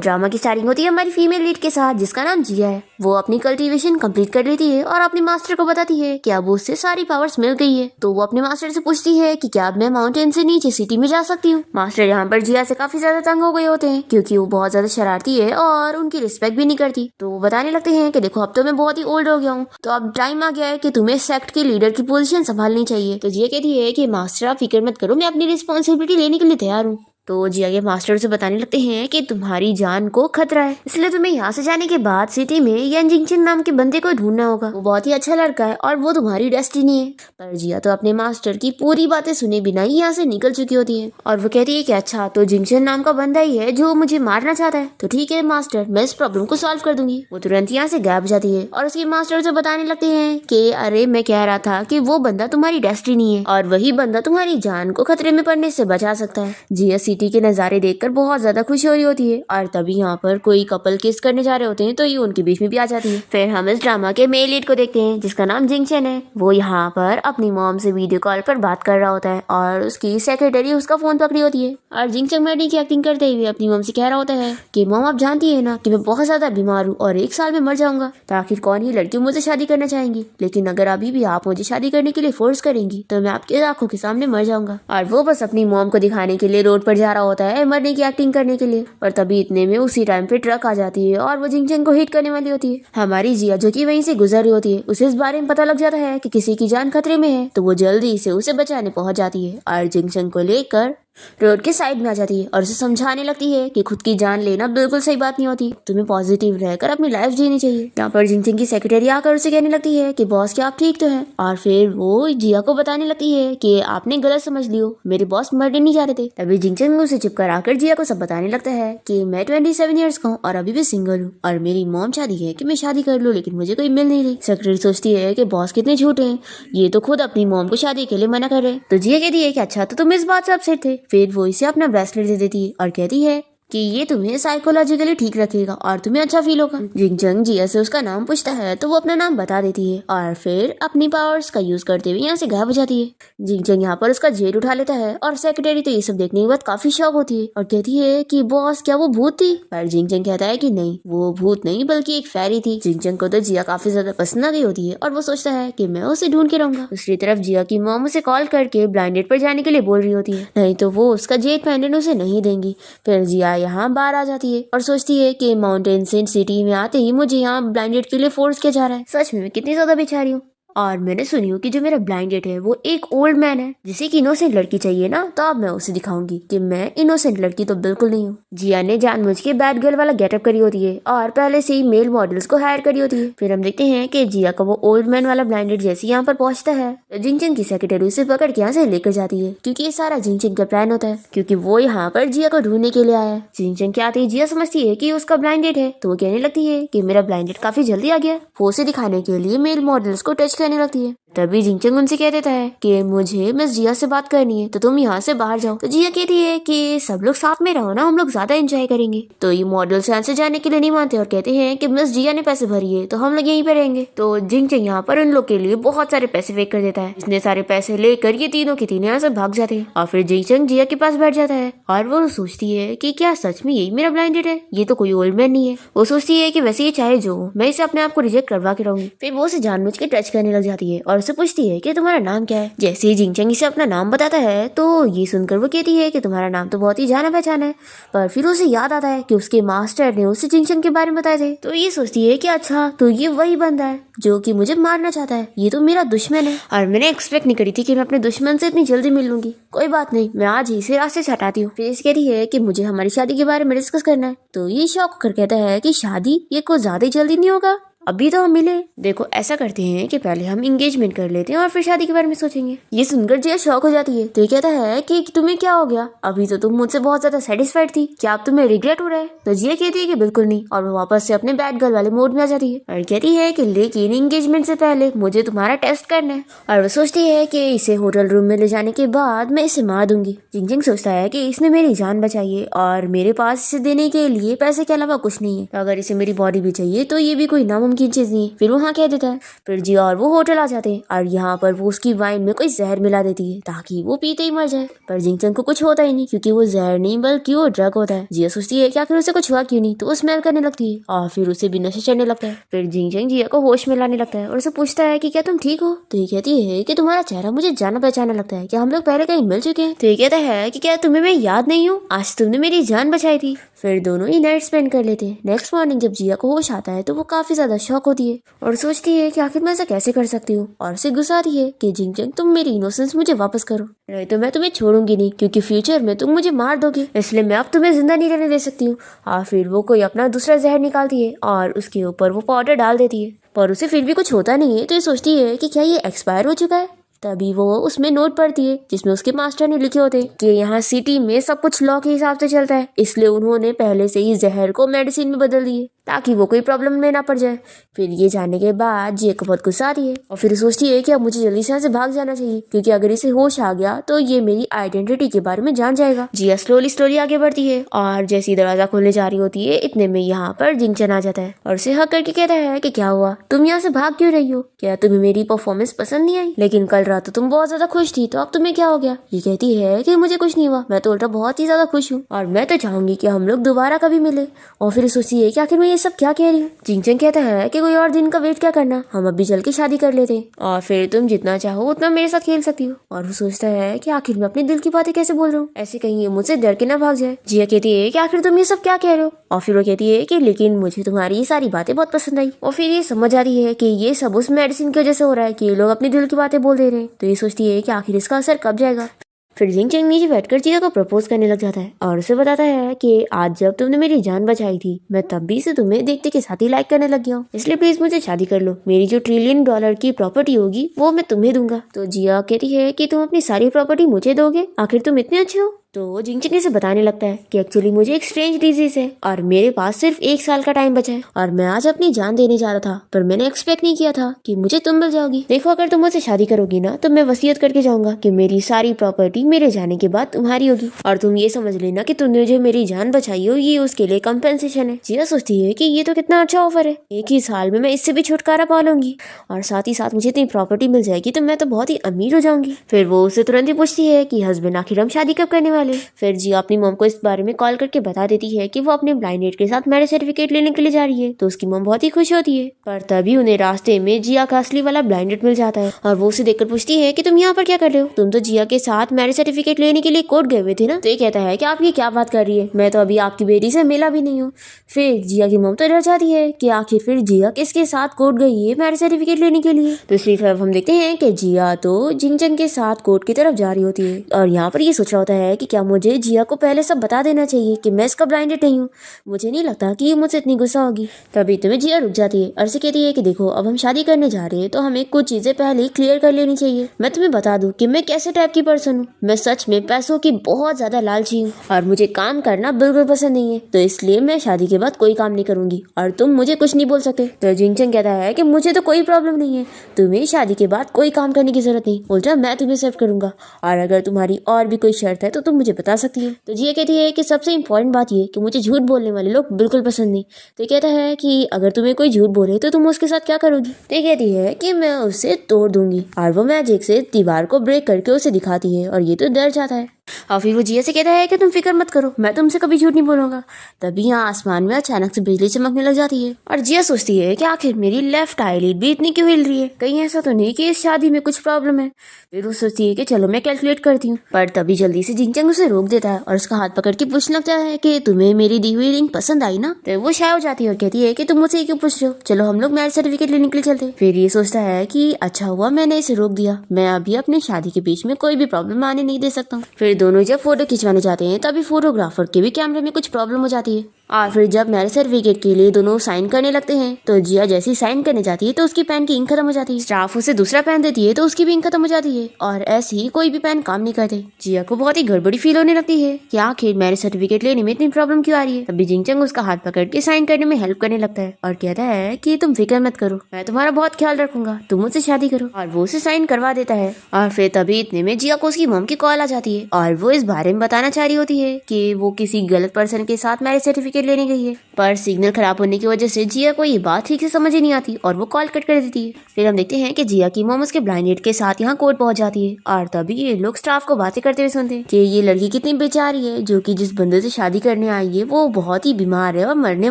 Drama की starting होती है हमारी फीमेल लीड के साथ जिसका नाम जिया है। वो अपनी कल्टीवेशन कंप्लीट कर लेती है और अपने मास्टर को बताती है कि अब उससे सारी पावर्स मिल गई है। तो वो अपने मास्टर से पूछती है कि क्या अब मैं माउंटेन से नीचे सिटी में जा सकती हूँ। मास्टर यहाँ पर जिया से काफी ज्यादा तंग हो गए होते हैं क्योंकि वो बहुत ज्यादा शरारती है और उनकी रिस्पेक्ट भी नहीं करती। तो वो बताने लगते हैं कि देखो अब तो मैं बहुत ही ओल्ड हो गया हूँ, तो अब टाइम आ गया है कि तुम्हें सेक्ट के लीडर की पोजीशन संभालनी चाहिए। तो जिया कहती है कि मास्टर आप फिक्र मत करो, मैं अपनी रिस्पॉन्सिबिलिटी लेने के लिए तैयार हूँ। तो जिया के मास्टर से बताने लगते हैं कि तुम्हारी जान को खतरा है, इसलिए तुम्हें यहाँ से जाने के बाद सिटी में यन जिंगचन नाम के बंदे को ढूंढना होगा। वो बहुत ही अच्छा लड़का है और वो तुम्हारी डेस्टिनी है। पर जिया तो अपने मास्टर की पूरी बातें सुने बिना ही यहाँ से निकल चुकी होती है और वो कहती है कि अच्छा तो जिंगचन नाम का बंदा ही है जो मुझे मारना चाहता है। तो ठीक है मास्टर, मैं इस प्रॉब्लम को सॉल्व कर दूंगी। वो तुरंत यहाँ से गायब जाती है और उसके मास्टर से बताने लगते हैं कि अरे मैं कह रहा था कि वो बंदा तुम्हारी डेस्टिनी है और वही बंदा तुम्हारी जान को खतरे में पड़ने से बचा सकता है। जिया सिटी के नजारे देखकर बहुत ज्यादा खुशी हो रही होती है और तभी यहाँ पर कोई कपल किस करने जा रहे होते हैं तो ये उनके बीच में भी आ जाती है। फिर हम इस ड्रामा के मेल लीड को देखते हैं जिसका नाम जिंगचन है। वो यहाँ पर अपनी मॉम से वीडियो कॉल पर बात कर रहा होता है और उसकी सेक्रेटरी उसका फोन पकड़ी होती है और जिंगचन मैडी की एक्टिंग करते हुए अपनी मॉम से कह रहा होता है कि मॉम आप जानती है ना कि मैं बहुत ज्यादा बीमार हूँ और 1 साल में मर जाऊंगा, तो आखिर कौन ही लड़की मुझे शादी करना चाहेंगी, लेकिन अगर अभी भी आप मुझे शादी करने के लिए फोर्स करेंगी तो मैं आपके आंखों के सामने मर जाऊंगा। और वो बस अपनी मॉम को दिखाने के लिए रोड पर जा रहा होता है मरने की एक्टिंग करने के लिए। और तभी इतने में उसी टाइम पे ट्रक आ जाती है और वो जिंगचन को हिट करने वाली होती है। हमारी जिया जो कि वहीं से गुजर रही होती है उसे इस बारे में पता लग जाता है कि किसी की जान खतरे में है, तो वो जल्दी से उसे बचाने पहुंच जाती है और जिंगचन को लेकर रोड के साइड में आ जाती है और उसे समझाने लगती है कि खुद की जान लेना बिल्कुल सही बात नहीं होती, तुम्हें पॉजिटिव रहकर अपनी लाइफ जीनी चाहिए। यहाँ पर जिंगचन की सेक्रेटरी आकर उसे कहने लगती है कि बॉस क्या आप ठीक तो हैं, और फिर वो जिया को बताने लगती है कि आपने गलत समझ लियो, मेरे बॉस मरने नहीं जा रहे थे। तभी जिंगचन उसे चुप कराकर जिया को सब बताने लगता है कि मैं 27 ईयर्स का हूँ और अभी भी सिंगल हूँ और मेरी मॉम चाहती है कि मैं शादी कर लूँ लेकिन मुझे कोई मिल नहीं रही। सेक्रेटरी सोचती है कि बॉस कितने झूठे हैं, ये तो खुद अपनी मॉम को शादी के लिए मना कर रहे। तो जिया कहती है कि अच्छा तो तुम इस बात से अपसेट थे। फिर वो इसे अपना ब्रेसलेट दे देती है और कहती है कि ये तुम्हें साइकोलॉजिकली ठीक रखेगा और तुम्हें अच्छा फील होगा। जिंगचन जिया से उसका नाम पूछता है तो वो अपना नाम बता देती है और फिर अपनी पावर्स का यूज करते हुए यहाँ से गायब हो जाती है। जिंगचन यहाँ पर उसका जेट उठा लेता है और सेक्रेटरी तो ये सब देखने के बाद काफी शॉक होती है और कहती है कि बॉस क्या वो भूत थी। पर जिंगचन कहता है कि नहीं, वो भूत नहीं बल्कि एक फेरी थी। जिंगचन को तो जिया काफी ज्यादा पसंद आ गई होती है और वो सोचता है कि मैं उसे ढूंढ के रहूंगा। दूसरी तरफ जिया की मॉम उसे कॉल करके ब्लाइंड डेट पर जाने के लिए बोल रही होती है, नहीं तो वो उसका जेट पेंडेंट उसे नहीं देंगी। फिर जिया यहाँ बाहर आ जाती है और सोचती है कि माउंटेन सिटी में आते ही मुझे यहाँ ब्लाइंडेड के लिए फोर्स किया जा रहा है। सच में मैं कितनी ज्यादा बेचारी हूँ। और मैंने सुनी हूँ कि जो मेरा ब्लाइंडेड है वो एक ओल्ड मैन है जिसे कि इनोसेंट लड़की चाहिए ना, तो अब मैं उसे दिखाऊंगी कि मैं इनोसेंट लड़की तो बिल्कुल नहीं हूँ। जिया ने जानबूझ के बैड गर्ल वाला गेटअप करी होती है और पहले से ही मेल मॉडल्स को हायर करी होती है। फिर हम देखते हैं कि जिया का वो ओल्ड मैन वाला ब्लाइंडेड जैसे यहाँ पर पहुंचता है तो जिंगचन की सेक्रेटरी उसे पकड़ के यहाँ से लेकर जाती है क्योंकि ये सारा जिंगचन का प्लान होता है, क्योंकि वो यहाँ पर जिया को ढूंढने के लिए आया है। जिंगचन के आते ही जिया समझती है कि उसका ब्लाइंडेड है, तो वो कहने लगती है कि मेरा ब्लाइंडेड काफी जल्दी आ गया। वो उसे दिखाने के लिए मेल मॉडल्स को टच करने लगती है। तभी जिंगचन उनसे कह देता है कि मुझे मिस जिया से बात करनी है तो तुम यहाँ से बाहर जाओ। तो जिया कहती है कि सब लोग साथ में रहो ना, हम लोग ज्यादा एंजॉय करेंगे। तो ये मॉडल्स यहाँ से जाने के लिए नहीं मानते और कहते हैं कि मिस जिया ने पैसे भरी है तो हम लोग यहीं पे रहेंगे। तो जिंगचन यहाँ पर उन लोग के लिए बहुत सारे पैसे पे कर देता है। इतने सारे पैसे लेकर ये तीनों के तीनों यहाँ से भाग जाते हैं और फिर जिंगचन जिया के पास बैठ जाता है और वो सोचती है कि क्या सच में यही मेरा ब्लाइंडेड है, ये तो कोई ओल्ड मैन नहीं है। वो सोचती है कि वैसे ये चाहे जो हो, मैं इसे अपने आप को रिजेक्ट करवा के रहूंगी। फिर वो उसे जानबूझ के टच करने लग जाती है और उसे पूछती है कि तुम्हारा नाम क्या है। जैसे ही जिंगचन इसे अपना नाम बताता है तो ये सुनकर वो कहती है कि तुम्हारा नाम तो बहुत ही जाना पहचाना है। पर फिर उसे याद आता है कि उसके मास्टर ने उसे जिंगचन के बारे में बताए थे। तो ये सोचती है कि अच्छा तो ये वही बंदा है जो कि मुझे मारना चाहता है, ये तो मेरा दुश्मन है और मैंने एक्सपेक्ट नहीं करी थी कि मैं अपने दुश्मन से इतनी जल्दी मिल लूंगी। कोई बात नहीं, मैं आज ही इसे रास्ते से हटाती हूँ। फिर कहती है कि मुझे हमारी शादी के बारे में डिस्कस करना है। तो ये शौक होकर कहता है कि शादी, ये कुछ ज्यादा ही जल्दी नहीं होगा, अभी तो हम मिले। देखो ऐसा करते हैं कि पहले हम एंगेजमेंट कर लेते हैं और फिर शादी के बारे में सोचेंगे। ये सुनकर जिया शॉक हो जाती है। तो ये कहता है कि तुम्हें क्या हो गया, अभी तो तुम मुझसे बहुत ज्यादा सेटिस्फाइड थी, क्या अब तुम्हें रिग्रेट हो रहा है। तो जिया कहती है कि बिल्कुल नहीं और वो वापस से अपने बैड गर्ल वाले मोड में आ जाती है और कहती है कि लेकिन एंगेजमेंट से पहले मुझे तुम्हारा टेस्ट करना है। और वो सोचती है कि इसे होटल रूम में ले जाने के बाद मैं इसे मार दूंगी। जिंगचन सोचता है कि इसने मेरी जान बचाई है और मेरे पास इसे देने के लिए पैसे के अलावा कुछ नहीं है, अगर इसे मेरी बॉडी भी चाहिए तो ये भी कोई नामुमकिन नमकीन चीज नहीं, फिर वो हाँ कह देता है। फिर जिया और वो होटल आ जाते हैं और यहाँ पर वो उसकी वाइन में कोई जहर मिला देती है ताकि वो पीते ही मर जाए। पर जिंगचंग को कुछ होता ही नहीं क्योंकि वो जहर नहीं बल्कि वो ड्रग होता है। जिया सोचती है कि आखिर उसे कुछ हुआ क्यों नहीं, तो वो स्मेल करने लगती है और फिर उसे भी नशा चढ़ने लगता है। फिर जिंगचंग जिया को होश में लाने लगता है और उसे पूछता है कि क्या तुम ठीक हो। तो ये कहती है कि तुम्हारा चेहरा मुझे जाना पहचाना लगता है, क्या हम लोग पहले कहीं मिल चुके हैं। तो ये कहता है कि क्या तुम्हें मैं याद नहीं हूँ, आज तुमने मेरी जान बचाई थी। फिर दोनों ही नाइट स्पेंड कर लेते हैं। नेक्स्ट मॉर्निंग जब जिया को होश आता है तो वो काफी ज्यादा शॉक होती है और सोचती है कि आखिर मैं ऐसा कैसे कर सकती हूँ, और उसे गुस्सा आती है कि जिंगचंग तुम मेरी इनोसेंस मुझे वापस करो, नहीं तो मैं तुम्हें छोड़ूंगी नहीं क्योंकि फ्यूचर में तुम मुझे मार दोगे, इसलिए मैं अब तुम्हें जिंदा नहीं रहने दे सकती हूँ। और फिर वो कोई अपना दूसरा जहर निकालती है और उसके ऊपर वो पाउडर डाल देती है, पर उसे फिर भी कुछ होता नहीं है। तो ये सोचती है कि क्या ये एक्सपायर हो चुका है। तभी वो उसमें नोट पढ़ती है जिसमें उसके मास्टर ने लिखे होते कि यहाँ सिटी में सब कुछ लॉ के हिसाब से चलता है, इसलिए उन्होंने पहले से ही जहर को मेडिसिन में बदल दिए ताकि वो कोई प्रॉब्लम में ना पड़ जाए। फिर ये जानने के बाद जिया को बहुत गुस्सा आती है और फिर सोचती है कि अब मुझे जल्दी से यहाँ से भाग जाना चाहिए क्योंकि अगर इसे होश आ गया तो ये मेरी आइडेंटिटी के बारे में जान जाएगा। जिया स्लोली आगे बढ़ती है और जैसे ही दरवाजा खोलने जा रही होती है इतने में यहाँ पर जिंगचन आ जाता है और उसे हक करके कहता है कि क्या हुआ, तुम यहाँ से भाग क्यों रही हो, क्या तुम्हें मेरी परफॉर्मेंस पसंद नहीं आई, लेकिन कल रात तो तुम बहुत ज्यादा खुश थी, तो अब तुम्हें क्या हो गया। ये कहती है कि मुझे कुछ नहीं हुआ, मैं तो उल्टा बहुत ही ज्यादा खुश हूँ और मैं तो चाहूंगी कि हम लोग दोबारा कभी मिले। और फिर सोचती है कि आखिर मैं ये सब क्या कह रही हूँ। जिंगचन कहता है कि कोई और दिन का वेट क्या करना, हम अभी चल के शादी कर लेते हैं और फिर तुम जितना चाहो उतना मेरे साथ खेल सकती हो। और वो सोचता है कि आखिर मैं अपने दिल की बातें कैसे बोल रहा हूँ, ऐसे कहीं ये मुझसे डर के ना भाग जाए। जिया कहती है कि आखिर तुम ये सब क्या कह रहे हो। और फिर वो कहती है कि लेकिन मुझे तुम्हारी ये सारी बातें बहुत पसंद आई। और फिर ये समझ आ रही है कि ये सब उस मेडिसिन की वजह से हो रहा है कि ये लोग अपने दिल की बातें बोल दे रहे हैं। तो ये सोचती है कि आखिर इसका असर कब जाएगा। फिर जिंगचंग नीचे बैठकर जिया को प्रपोज करने लग जाता है और उसे बताता है कि आज जब तुमने मेरी जान बचाई थी मैं तब भी से तुम्हें देखते के साथ ही लाइक करने लग गया हूँ, इसलिए प्लीज मुझे शादी कर लो, मेरी जो $1 ट्रिलियन की प्रॉपर्टी होगी वो मैं तुम्हें दूंगा। तो जिया कहती है कि तुम अपनी सारी प्रॉपर्टी मुझे दोगे, आखिर तुम इतने अच्छे हो। तो जिंगचंग से बताने लगता है कि एक्चुअली मुझे एक स्ट्रेंज डिजीज है और मेरे पास सिर्फ 1 साल का टाइम बचा है और मैं आज अपनी जान देने जा रहा था, पर मैंने एक्सपेक्ट नहीं किया था कि मुझे तुम मिल जाओगी। देखो अगर तुम मुझसे शादी करोगी ना तो मैं वसीयत करके जाऊंगा कि मेरी सारी प्रॉपर्टी मेरे जाने के बाद तुम्हारी होगी और तुम ये समझ लेना कि तुमने जो मेरी जान बचाई हो ये उसके लिए कंपेंसेशन है। जिया सोचती है कि ये तो कितना अच्छा ऑफर है, 1 ही साल में मैं इससे भी छुटकारा पा लूंगी और साथ ही साथ मुझे इतनी प्रॉपर्टी मिल जाएगी तो मैं तो बहुत ही अमीर हो जाऊंगी। फिर वो उसे तुरंत ही पूछती है कि हस्बैंड आखिर हम शादी कब करने वाले। फिर जिया अपनी मॉम को इस बारे में कॉल करके बता देती है कि वो अपने ब्लाइंड डेट के साथ मैरिज सर्टिफिकेट लेने के लिए जा रही है। तो उसकी मॉम बहुत ही खुश होती है, पर तभी उन्हें रास्ते में जिया का असली वाला ब्लाइंड डेट मिल जाता है और वो उसे देखकर पूछती है कि तुम यहाँ पर क्या कर रहे हो, तुम तो जिया के साथ मैरिज सर्टिफिकेट लेने के लिए कोर्ट गए हुए थे ना। तो ये कहता है कि आप ये क्या बात कर रही है, मैं तो अभी आपकी बेटी से मिला भी नहीं हूँ। फिर जिया की मॉम तो डर जाती है कि आखिर फिर जिया किसके साथ कोर्ट गई है मैरिज सर्टिफिकेट लेने के लिए। दूसरी तरफ हम देखते हैं कि जिया तो जिंगचंग के साथ कोर्ट की तरफ जा रही होती है और यहाँ पर ये सोच रहा होता है कि क्या मुझे जिया को पहले सब बता देना चाहिए कि मैं इसका ब्लाइंडेड नहीं हूँ, मुझे नहीं लगता कि ये मुझसे इतनी गुस्सा होगी। तभी तुम्हें जिया रुक जाती है और से कहती है कि देखो अब हम शादी करने जा रहे हैं तो हमें कुछ चीजें पहले ही क्लियर कर लेनी चाहिए। मैं तुम्हें बता दूं कि मैं कैसे टाइप की पर्सन हूँ, मैं सच में पैसों की बहुत ज्यादा लालची हूँ और मुझे काम करना बिल्कुल पसंद नहीं है, तो इसलिए मैं शादी के बाद कोई काम नहीं करूंगी और तुम मुझे कुछ नहीं बोल सकते। तो जिंगचंग कहता है कि मुझे तो कोई प्रॉब्लम नहीं है, तुम्हें शादी के बाद कोई काम करने की जरूरत नहीं, उल्टा मैं तुम्हें सर्व करूंगा और अगर तुम्हारी और भी कोई शर्त है तो तुम मुझे बता सकती है। तो जिया कहती है कि सबसे इम्पोर्टेंट बात ये कि मुझे झूठ बोलने वाले लोग बिल्कुल पसंद नहीं। तो ये कहता है कि अगर तुम्हें कोई झूठ बोले तो तुम उसके साथ क्या करोगी। तो ये कहती है कि मैं उसे तोड़ दूंगी और वो मैजिक से दीवार को ब्रेक करके उसे दिखाती है और ये तो डर जाता है। और फिर वो जिया से कहता है कि तुम फिक्र मत करो, मैं तुमसे कभी झूठ नहीं बोलूंगा। तभी यहाँ आसमान में अचानक से बिजली चमकने लग जाती है और जिया सोचती है कि आखिर मेरी लेफ्ट आईलिड भी इतनी क्यों हिल रही है, कहीं ऐसा तो नहीं कि इस शादी में कुछ प्रॉब्लम है। फिर वो सोचती है कि चलो मैं कैलकुलेट करती हूँ, पर तभी जल्दी से जिंगचंग उसे रोक देता है और उसका हाथ पकड़ के पूछने लगता है कि तुम्हें मेरी दी हुई रिंग पसंद आई ना। तो वो शाय हो जाती है और कहती है कि तुम मुझसे क्यों पूछ रहे हो, चलो हम लोग मैरिज सर्टिफिकेट लेने के लिए चलते। फिर ये सोचता है कि अच्छा हुआ मैंने इसे रोक दिया, मैं अभी अपनी शादी के बीच में कोई भी प्रॉब्लम आने नहीं दे सकता हूँ। फिर दोनों जब फोटो खिंचवाने जाते हैं तभी फोटोग्राफर के भी कैमरे में कुछ प्रॉब्लम हो जाती है और फिर जब मैरिज सर्टिफिकेट के लिए दोनों साइन करने लगते हैं तो जिया जैसी साइन करने जाती है तो उसकी पेन की इंक खत्म हो जाती है। स्टाफ उसे दूसरा पेन देती है तो उसकी भी इंक खत्म हो जाती है और ऐसे ही कोई भी पेन काम नहीं करते। जिया को बहुत ही गड़बड़ी फील होने लगती है कि आखिर मैरिज सर्टिफिकेट लेने में इतनी प्रॉब्लम क्यों आ रही है। तभी जिंगचंग उसका हाथ पकड़ के साइन करने में हेल्प करने लगता है और कहता है कि तुम फिक्र मत करो, मैं तुम्हारा बहुत ख्याल रखूंगा, तुम मुझसे शादी करो। और वो उसे साइन करवा देता है और फिर तभी इतने में जिया को उसकी मॉम की कॉल आ जाती है और वो इस बारे में बताना चाह रही होती है कि वो किसी गलत पर्सन के साथ मैरिज सर्टिफिकेट लेने गई है। पर सिग्नल खराब होने की वजह से जिया को ये बात ठीक से समझ ही नहीं आती और वो कॉल कट कर देती है। फिर हम देखते हैं कि जिया की मॉम उसके ब्लाइंड डेट के साथ यहाँ कोर्ट पहुंच जाती है और तभी ये लोग स्टाफ को बातें करते हुए सुनते हैं कि ये लड़की कितनी बेचारी है जो कि जिस बंदे से शादी करने आई है वो बहुत ही बीमार है और मरने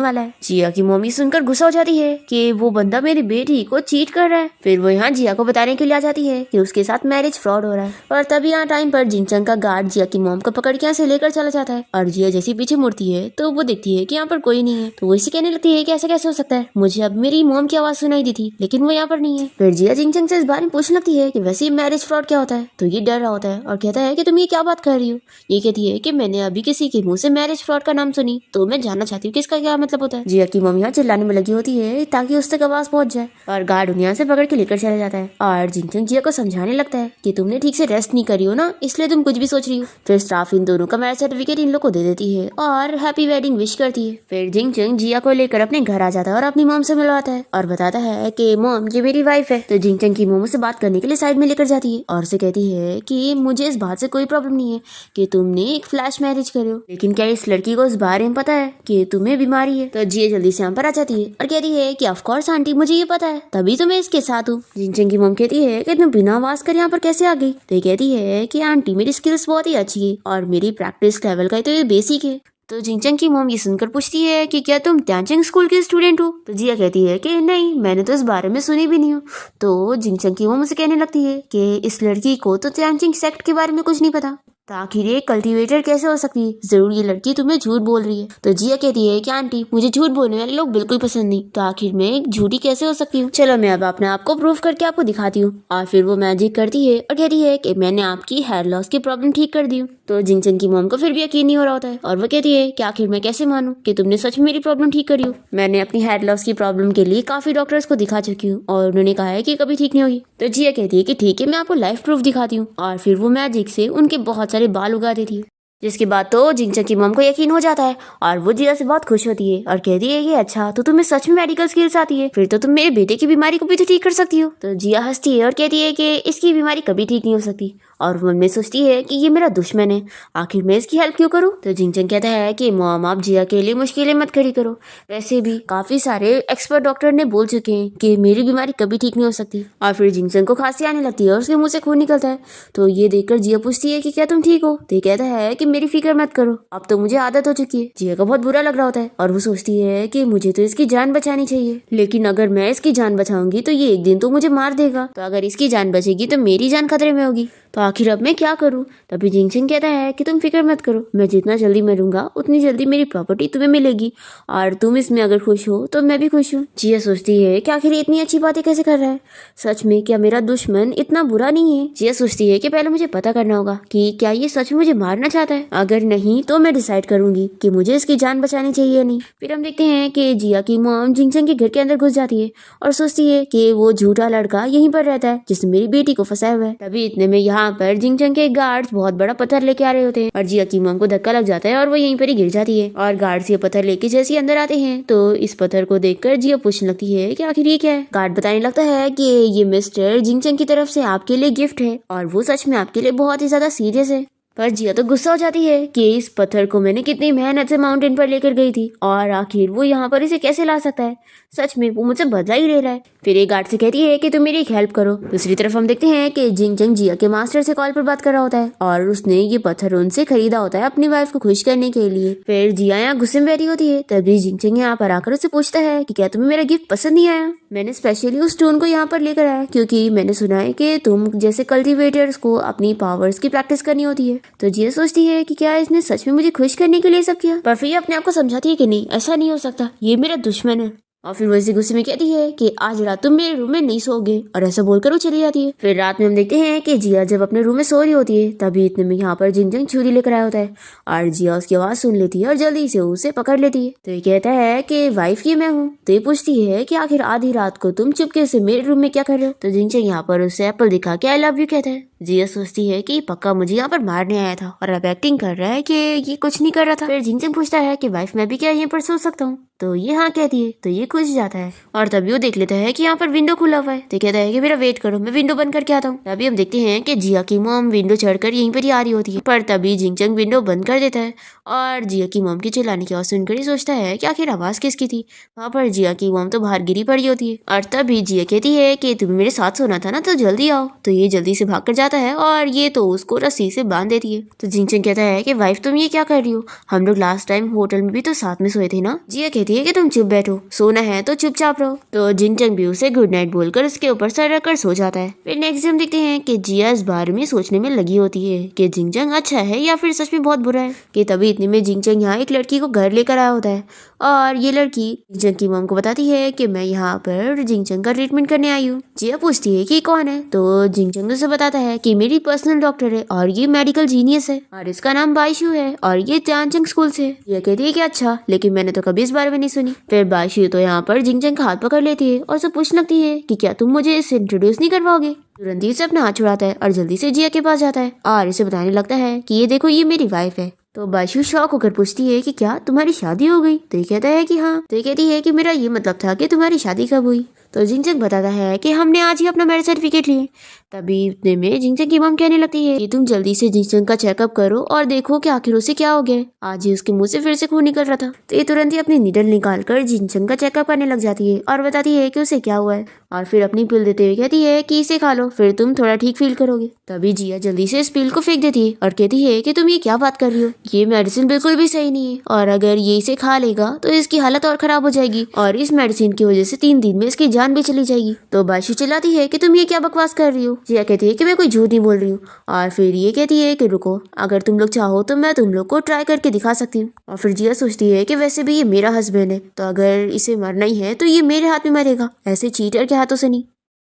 वाला है। जिया की मॉम ये सुनकर गुस्सा हो जाती है कि वो बंदा मेरी बेटी को चीट कर रहा है। फिर वो यहाँ जिया को बताने के लिए आ जाती है कि उसके साथ मैरिज फ्रॉड हो रहा है। और तभी यहाँ टाइम पर जिनचंग का गार्ड जिया की मॉम को पकड़ के यहाँ से लेकर चला जाता है और जिया जैसी पीछे मुड़ती है तो वो देखती है कि यहाँ पर कोई नहीं है। तो वो इसे कहने लगती है कि ऐसा कैसे हो सकता है, मुझे अब मेरी मॉम की आवाज सुनाई दी थी लेकिन वो यहाँ पर नहीं है। फिर जिया जिनचंग से इस बारे में पूछने लगती है कि वैसे मैरिज फ्रॉड क्या होता है। तो ये डर रहा होता है और कहता है कि तुम ये क्या बात कर रही हो। ये कहती है कि मैंने अभी किसी के मुंह से मैरिज फ्रॉड का नाम सुनी तो मैं जानना चाहती हूँ कि इसका क्या मतलब होता है। जिया की मॉम यहाँ चिल्लाने में लगी होती है ताकि उस तक आवाज पहुंच जाए और गार्ड उन्हें यहाँ से पकड़ के लेकर चला जाता है और जिनचंग जिया को समझाने लगता है कि तुमने ठीक से रेस्ट नहीं करी हो ना, इसलिए तुम कुछ भी सोच रही हो। फिर स्टाफ इन दोनों का मैरिज सर्टिफिकेट इन लोग को दे देती है और हैप्पी वेडिंग विश करती है। फिर जिनचंग जिया को लेकर अपने घर आ जाता है और अपनी मॉम से मिलवाता है और बताता है कि मॉम ये मेरी वाइफ है। तो जिनचंग की मॉम से बात करने के लिए साइड में लेकर जाती है और उसे कहती है कि मुझे इस बात से कोई प्रॉब्लम नहीं है कि तुमने एक फ्लैश मैरिज करे हो, लेकिन क्या इस लड़की को इस बारे में पता है कि तुम्हें बीमारी है। तो जिया जल्दी से यहाँ पर आ जाती है और कहती है कि ऑफ कोर्स आंटी मुझे ये पता है, तभी तो मैं इसके साथ हूँ। जिनचंग की मॉम कहती है कि तुम बिना आवाज कर यहाँ पर कैसे आ गई। तो ये कहती है कि आंटी मेरी स्किल्स बहुत ही अच्छी है और मेरी प्रैक्टिस लेवल का तो ये बेसिक है। तो जिनचंग की मॉम ये सुनकर पूछती है कि क्या तुम त्यांचंग स्कूल की स्टूडेंट हो। तो जिया कहती है कि नहीं, मैंने तो इस बारे में सुनी भी नहीं हूँ। तो जिनचंग की मॉम उसे कहने लगती है कि इस लड़की को तो त्यांचंग सेक्ट के बारे में कुछ नहीं पता, तो आखिर ये कल्टीवेटर कैसे हो सकती है, जरूर ये लड़की तुम्हें झूठ बोल रही है। तो जिया कहती है कि आंटी मुझे झूठ बोलने वाले लोग बिल्कुल पसंद नहीं, तो आखिर मैं एक झूठी कैसे हो सकती हूँ। चलो मैं अब अपने आप को प्रूव करके आपको दिखाती हूँ। और फिर वो मैजिक करती है और कहती है कि मैंने आपकी हेयर लॉस की प्रॉब्लम ठीक कर दी हूँ। तो जिनचंग की मॉम को फिर भी यकीन नहीं हो रहा होता है और वो कहती है कि आखिर मैं कैसे मानूं कि तुमने सच में मेरी प्रॉब्लम ठीक करी हो। मैंने अपनी हेयर लॉस की प्रॉब्लम के लिए काफी डॉक्टर्स को दिखा चुकी हूँ और उन्होंने कहा है कि कभी ठीक नहीं होगी। तो जिया कहती है कि ठीक है, मैं आपको लाइफ प्रूफ दिखाती हूँ और फिर वो मैजिक से उनके बहुत सारे बाल उगा देती है। जिसके बाद तो जिनचंग की मॉम को यकीन हो जाता है और वो जिया से बहुत खुश होती है और कहती है कि अच्छा तो तुम्हें सच में मेडिकल स्किल्स आती है, फिर तो तुम मेरे बेटे की बीमारी को भी तो ठीक कर सकती हो। तो जिया हंसती है और कहती है कि इसकी बीमारी कभी ठीक नहीं हो सकती और वो मन में सोचती है कि ये मेरा दुश्मन है, आखिर मैं इसकी हेल्प क्यों करूं। तो जिनचंग कहता है कि मॉम आप जिया के लिए मुश्किलें मत खड़ी करो, वैसे भी काफी सारे एक्सपर्ट डॉक्टर ने बोल चुके हैं कि मेरी बीमारी कभी ठीक नहीं हो सकती। और फिर जिनचंग को खांसी आने लगती है और उसके मुंह से खून निकलता है। तो ये देखकर जिया पूछती है कि क्या तुम ठीक हो। तो ये कहता है कि मेरी फिक्र मत करो, अब तो मुझे आदत हो चुकी है। जिया को बहुत बुरा लग रहा होता है और वो सोचती है कि मुझे तो इसकी जान बचानी चाहिए, लेकिन अगर मैं इसकी जान बचाऊंगी तो ये एक दिन तो मुझे मार देगा, तो अगर इसकी जान बचेगी तो मेरी जान खतरे में होगी, तो आखिर अब मैं क्या करूं। तभी जिनचंग कहता है कि तुम फिक्र मत करो, मैं जितना जल्दी मरूंगा उतनी जल्दी मेरी प्रॉपर्टी तुम्हें मिलेगी और तुम इसमें अगर खुश हो तो मैं भी खुश हूँ। जिया सोचती है कि आखिर इतनी अच्छी बातें कैसे कर रहा है, सच में क्या मेरा दुश्मन इतना बुरा नहीं है। जिया सोचती है कि पहले मुझे पता करना होगा कि क्या ये सच में मुझे मारना चाहता है, अगर नहीं तो मैं डिसाइड करूंगी कि मुझे इसकी जान बचानी चाहिए या नहीं। फिर हम देखते हैं कि जिया की मॉम जिनचंग के घर के अंदर घुस जाती है और सोचती है कि वो झूठा लड़का यहीं पर रहता है जिसने मेरी बेटी को फंसाया हुआ है। तभी इतने में यहाँ पर जिनचंग के गार्ड्स बहुत बड़ा पत्थर लेके आ रहे होते हैं और जिया की मॉम को धक्का लग जाता है और वो यहीं पर ही गिर जाती है। और गार्ड्स ये पत्थर लेके जैसे अंदर आते हैं तो इस पत्थर को देखकर जिया पूछने लगती है कि आखिर ये क्या है। गार्ड बताने लगता है कि ये मिस्टर जिनचंग की तरफ से आपके लिए गिफ्ट है और वो सच में आपके लिए बहुत ही ज्यादा सीरियस है। पर जिया तो गुस्सा हो जाती है कि इस पत्थर को मैंने कितनी मेहनत से माउंटेन पर लेकर गई थी और आखिर वो यहाँ पर इसे कैसे ला सकता है, सच में वो मुझसे बदला ही ले रहा है। फिर एक गार्ड से कहती है कि तुम मेरी एक हेल्प करो। दूसरी तरफ हम देखते हैं कि जिनचंग जिया के मास्टर से कॉल पर बात कर रहा होता है और उसने ये पत्थर उनसे खरीदा होता है अपनी वाइफ को खुश करने के लिए। फिर जिया यहाँ गुस्से में बैठी होती है, तभी जिनचंग यहाँ पर आकर उससे पूछता है कि क्या तुम्हें मेरा गिफ्ट पसंद नहीं आया। मैंने स्पेशली उस स्टोन को यहाँ पर लेकर आया क्योंकि मैंने सुना है कि तुम जैसे कल्टीवेटर्स को अपनी पावर्स की प्रैक्टिस करनी होती है। तो जिया सोचती है कि क्या इसने सच में मुझे खुश करने के लिए सब किया, पर फिर अपने आप को समझाती है कि नहीं, ऐसा नहीं हो सकता, ये मेरा दुश्मन है। और फिर वो इसी गुस्से में कहती है कि आज रात तुम मेरे रूम में नहीं सोओगे और ऐसा बोलकर वो चली जाती है। फिर रात में हम देखते हैं कि जिया जब अपने रूम में सो रही होती है तभी इतने में यहाँ पर जिनचंग छुरी लेकर आया होता है और जिया उसकी आवाज सुन लेती है और जल्दी से उसे पकड़ लेती है। तो ये कहता है कि वाइफ की मैं हूँ। तो ये पूछती है कि आखिर आधी रात को तुम चुपके से मेरे रूम में क्या कर रहे हो। तो जिनचंग यहाँ पर उसे एप्पल दिखा के आई लव यू कहता है। जिया सोचती है कि पक्का मुझे यहाँ पर मारने आया था और अब एक्टिंग कर रहा है कि ये कुछ नहीं कर रहा था। फिर जिनचंग पूछता है कि वाइफ मैं भी क्या यहाँ पर सो सकता हूँ। तो ये हाँ कहती है। तो ये खुश जाता है और तभी वो देख लेता है कि यहाँ पर विंडो खुला हुआ है। तो कहता है कि मेरा वेट करो, मैं विंडो बंद करके आता हूँ। तभी हम देखते हैं कि जिया की मॉम विंडो चढ़कर यहीं पर ही आ रही होती है, पर तभी जिनचंग विंडो बंद कर देता है और जिया की मॉम के चिल्लाने की आवाज सुनकर ही सोचता है कि आखिर आवाज किसकी थी। वहाँ पर जिया की मॉम तो बाहर गिरी पड़ी होती है और तभी जिया कहती है कि तुम्हें मेरे साथ सोना था ना, तो जल्दी आओ। तो ये जल्दी से भाग कर जाता है और ये तो उसको रस्सी से बांध देती है। तो जिंगचंग कहता है कि वाइफ तुम ये क्या कर रही हो, हम लोग लास्ट टाइम होटल में भी तो साथ में सोए थे ना। जिया कहती है कि तुम चुप बैठो, सोना है तो चुपचाप रहो। तो जिंगचंग भी उसे गुड नाइट बोलकर उसके ऊपर सर रखकर सो जाता है। फिर नेक्स्ट डे हम देखते हैं कि जिया इस बारे में सोचने में लगी होती है कि जिंगचंग अच्छा है या फिर सच में बहुत बुरा है। कि तभी इतने में जिंगचंग यहाँ एक लड़की को घर लेकर आया होता है और ये लड़की जिंगचंग की मॉम को बताती है कि मैं यहाँ पर जिंगचंग का ट्रीटमेंट करने आई हूँ। जिया पूछती है कि कौन है, तो जिंगचंग उसे बताता है कि मेरी पर्सनल डॉक्टर है और ये मेडिकल जीनियस है और इसका नाम बाइशू है और ये त्यांचंग स्कूल से। जिया कहती है कि अच्छा, लेकिन मैंने तो कभी इस बारे में नहीं सुनी। फिर बाइशू तो यहाँ पर जिंगचंग का हाथ पकड़ लेती है और उसे पूछने लगती है कि क्या तुम मुझे इससे इंट्रोड्यूस नहीं करवाओगे। तुरंत ही उसे अपना हाथ छुड़ाता है और जल्दी से जिया के पास जाता है और इसे बताने लगता है कि ये देखो, ये मेरी वाइफ है। तो बाइशू शॉक होकर पूछती है कि क्या तुम्हारी शादी हो गई। तो ये कहता है कि हाँ। तो ये कहती है कि मेरा ये मतलब था कि तुम्हारी शादी कब हुई। तो जिंगचंग बताता है कि हमने आज ही अपना मैरिज सर्टिफिकेट लिए। तभी इतने में जिंगचंग की मॉम कहने लगती है कि तुम जल्दी से जिंगचंग का चेकअप करो और देखो कि आखिर उसे क्या हो गया। आज ही उसके मुंह से फिर से खून निकल रहा था। तो ये तुरंत ही अपनी नीडल निकाल कर जिंगचंग का चेकअप करने लग जाती है और बताती है कि उसे क्या हुआ है और फिर अपनी पिल देते हुए कहती है कि इसे खा लो, फिर तुम थोड़ा ठीक फील करोगे। तभी जिया जल्दी से इस पिल को फेंक देती है और कहती है कि तुम ये क्या बात कर रही हो, ये मेडिसिन बिल्कुल भी सही नहीं है और अगर ये इसे खा लेगा तो इसकी हालत और खराब हो जाएगी और इस मेडिसिन की वजह से 3 दिन में इसकी जान भी चली जाएगी। तो बाइशू चिल्लाती है कि तुम ये क्या बकवास कर रही हो। जिया कहती है कि मैं कोई झूठ नहीं बोल रही हूँ और फिर ये कहती है कि रुको, अगर तुम लोग चाहो तो मैं तुम लोग को ट्राई करके दिखा सकती हूँ। और फिर जिया सोचती है कि वैसे भी ये मेरा हस्बैंड है, तो अगर इसे मरना ही है तो ये मेरे हाथ में मरेगा, ऐसे चीटर के हाथों से नहीं।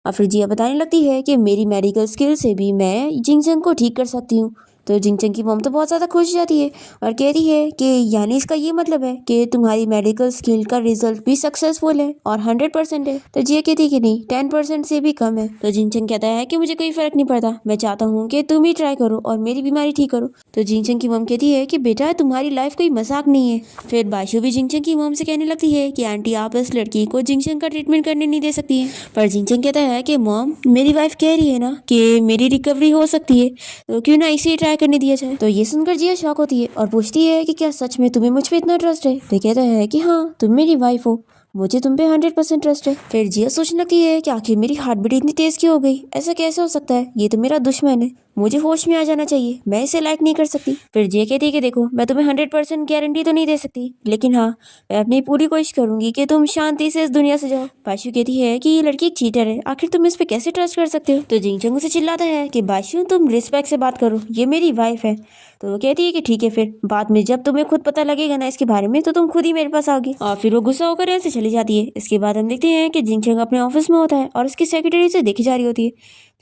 और फिर जिया बताने लगती है कि मेरी मेडिकल स्किल से भी मैं जिंगचंग को ठीक कर सकती हूँ। तो जिंगचंग की मॉम तो बहुत ज़्यादा खुश हो जाती है और कहती है कि यानी इसका ये मतलब है कि तुम्हारी मेडिकल स्किल का रिजल्ट भी सक्सेसफुल है और 100% है। तो जिया कहती है कि नहीं, 10% से भी कम है। तो जिंगचंग कहता है कि मुझे कोई फर्क नहीं पड़ता, मैं चाहता हूँ कि तुम ही ट्राई करो और मेरी बीमारी ठीक करो। तो जिंगचंग की मॉम कहती है कि बेटा, तुम्हारी लाइफ कोई मजाक नहीं है। फिर बाइशू भी जिंगचंग की मॉम से कहने लगती है कि आंटी, आप इस लड़की को जिंगचंग का ट्रीटमेंट करने नहीं दे सकती है। पर जिंगचंग कहता है कि मॉम, मेरी वाइफ कह रही है ना कि मेरी रिकवरी हो सकती है, तो क्यों ना इसे ट्राई करने दिया जाए। तो ये सुनकर जिया शॉक होती है और पूछती है कि क्या सच में तुम्हें मुझ पे इतना ट्रस्ट है। तो कहता है कि हाँ, तुम मेरी वाइफ हो, मुझे तुम पे 100% ट्रस्ट है। फिर जिया सोचने लगती है कि आखिर मेरी हार्ट बीट इतनी तेज क्यों हो गई, ऐसा कैसे हो सकता है, ये तो मेरा दुश्मन है, मुझे होश में आ जाना चाहिए, मैं इसे लाइक नहीं कर सकती। फिर जिया कहती है कि देखो, मैं तुम्हें 100% गारंटी तो नहीं दे सकती, लेकिन हाँ, मैं अपनी पूरी कोशिश करूंगी कि तुम शांति से इस दुनिया से जाओ। बाइशू कहती है कि ये लड़की एक चीटर है, आखिर तुम इस पे कैसे ट्रस्ट कर सकते हो। तो जिंगचंग उसे चिल्लाता है कि बाइशू, तुम रिस्पेक्ट से बात करो, ये मेरी वाइफ है। तो वो कहती है कि ठीक है, फिर बाद में जब तुम्हें खुद पता लगेगा ना इसके बारे में, तो तुम खुद ही मेरे पास आओगी। और फिर वो गुस्सा होकर ऐसे चली जाती है। इसके बाद हम देखते हैं कि जिंगचंग अपने ऑफिस में होता है और उसकी सेक्रेटरी से देखी जा रही होती है।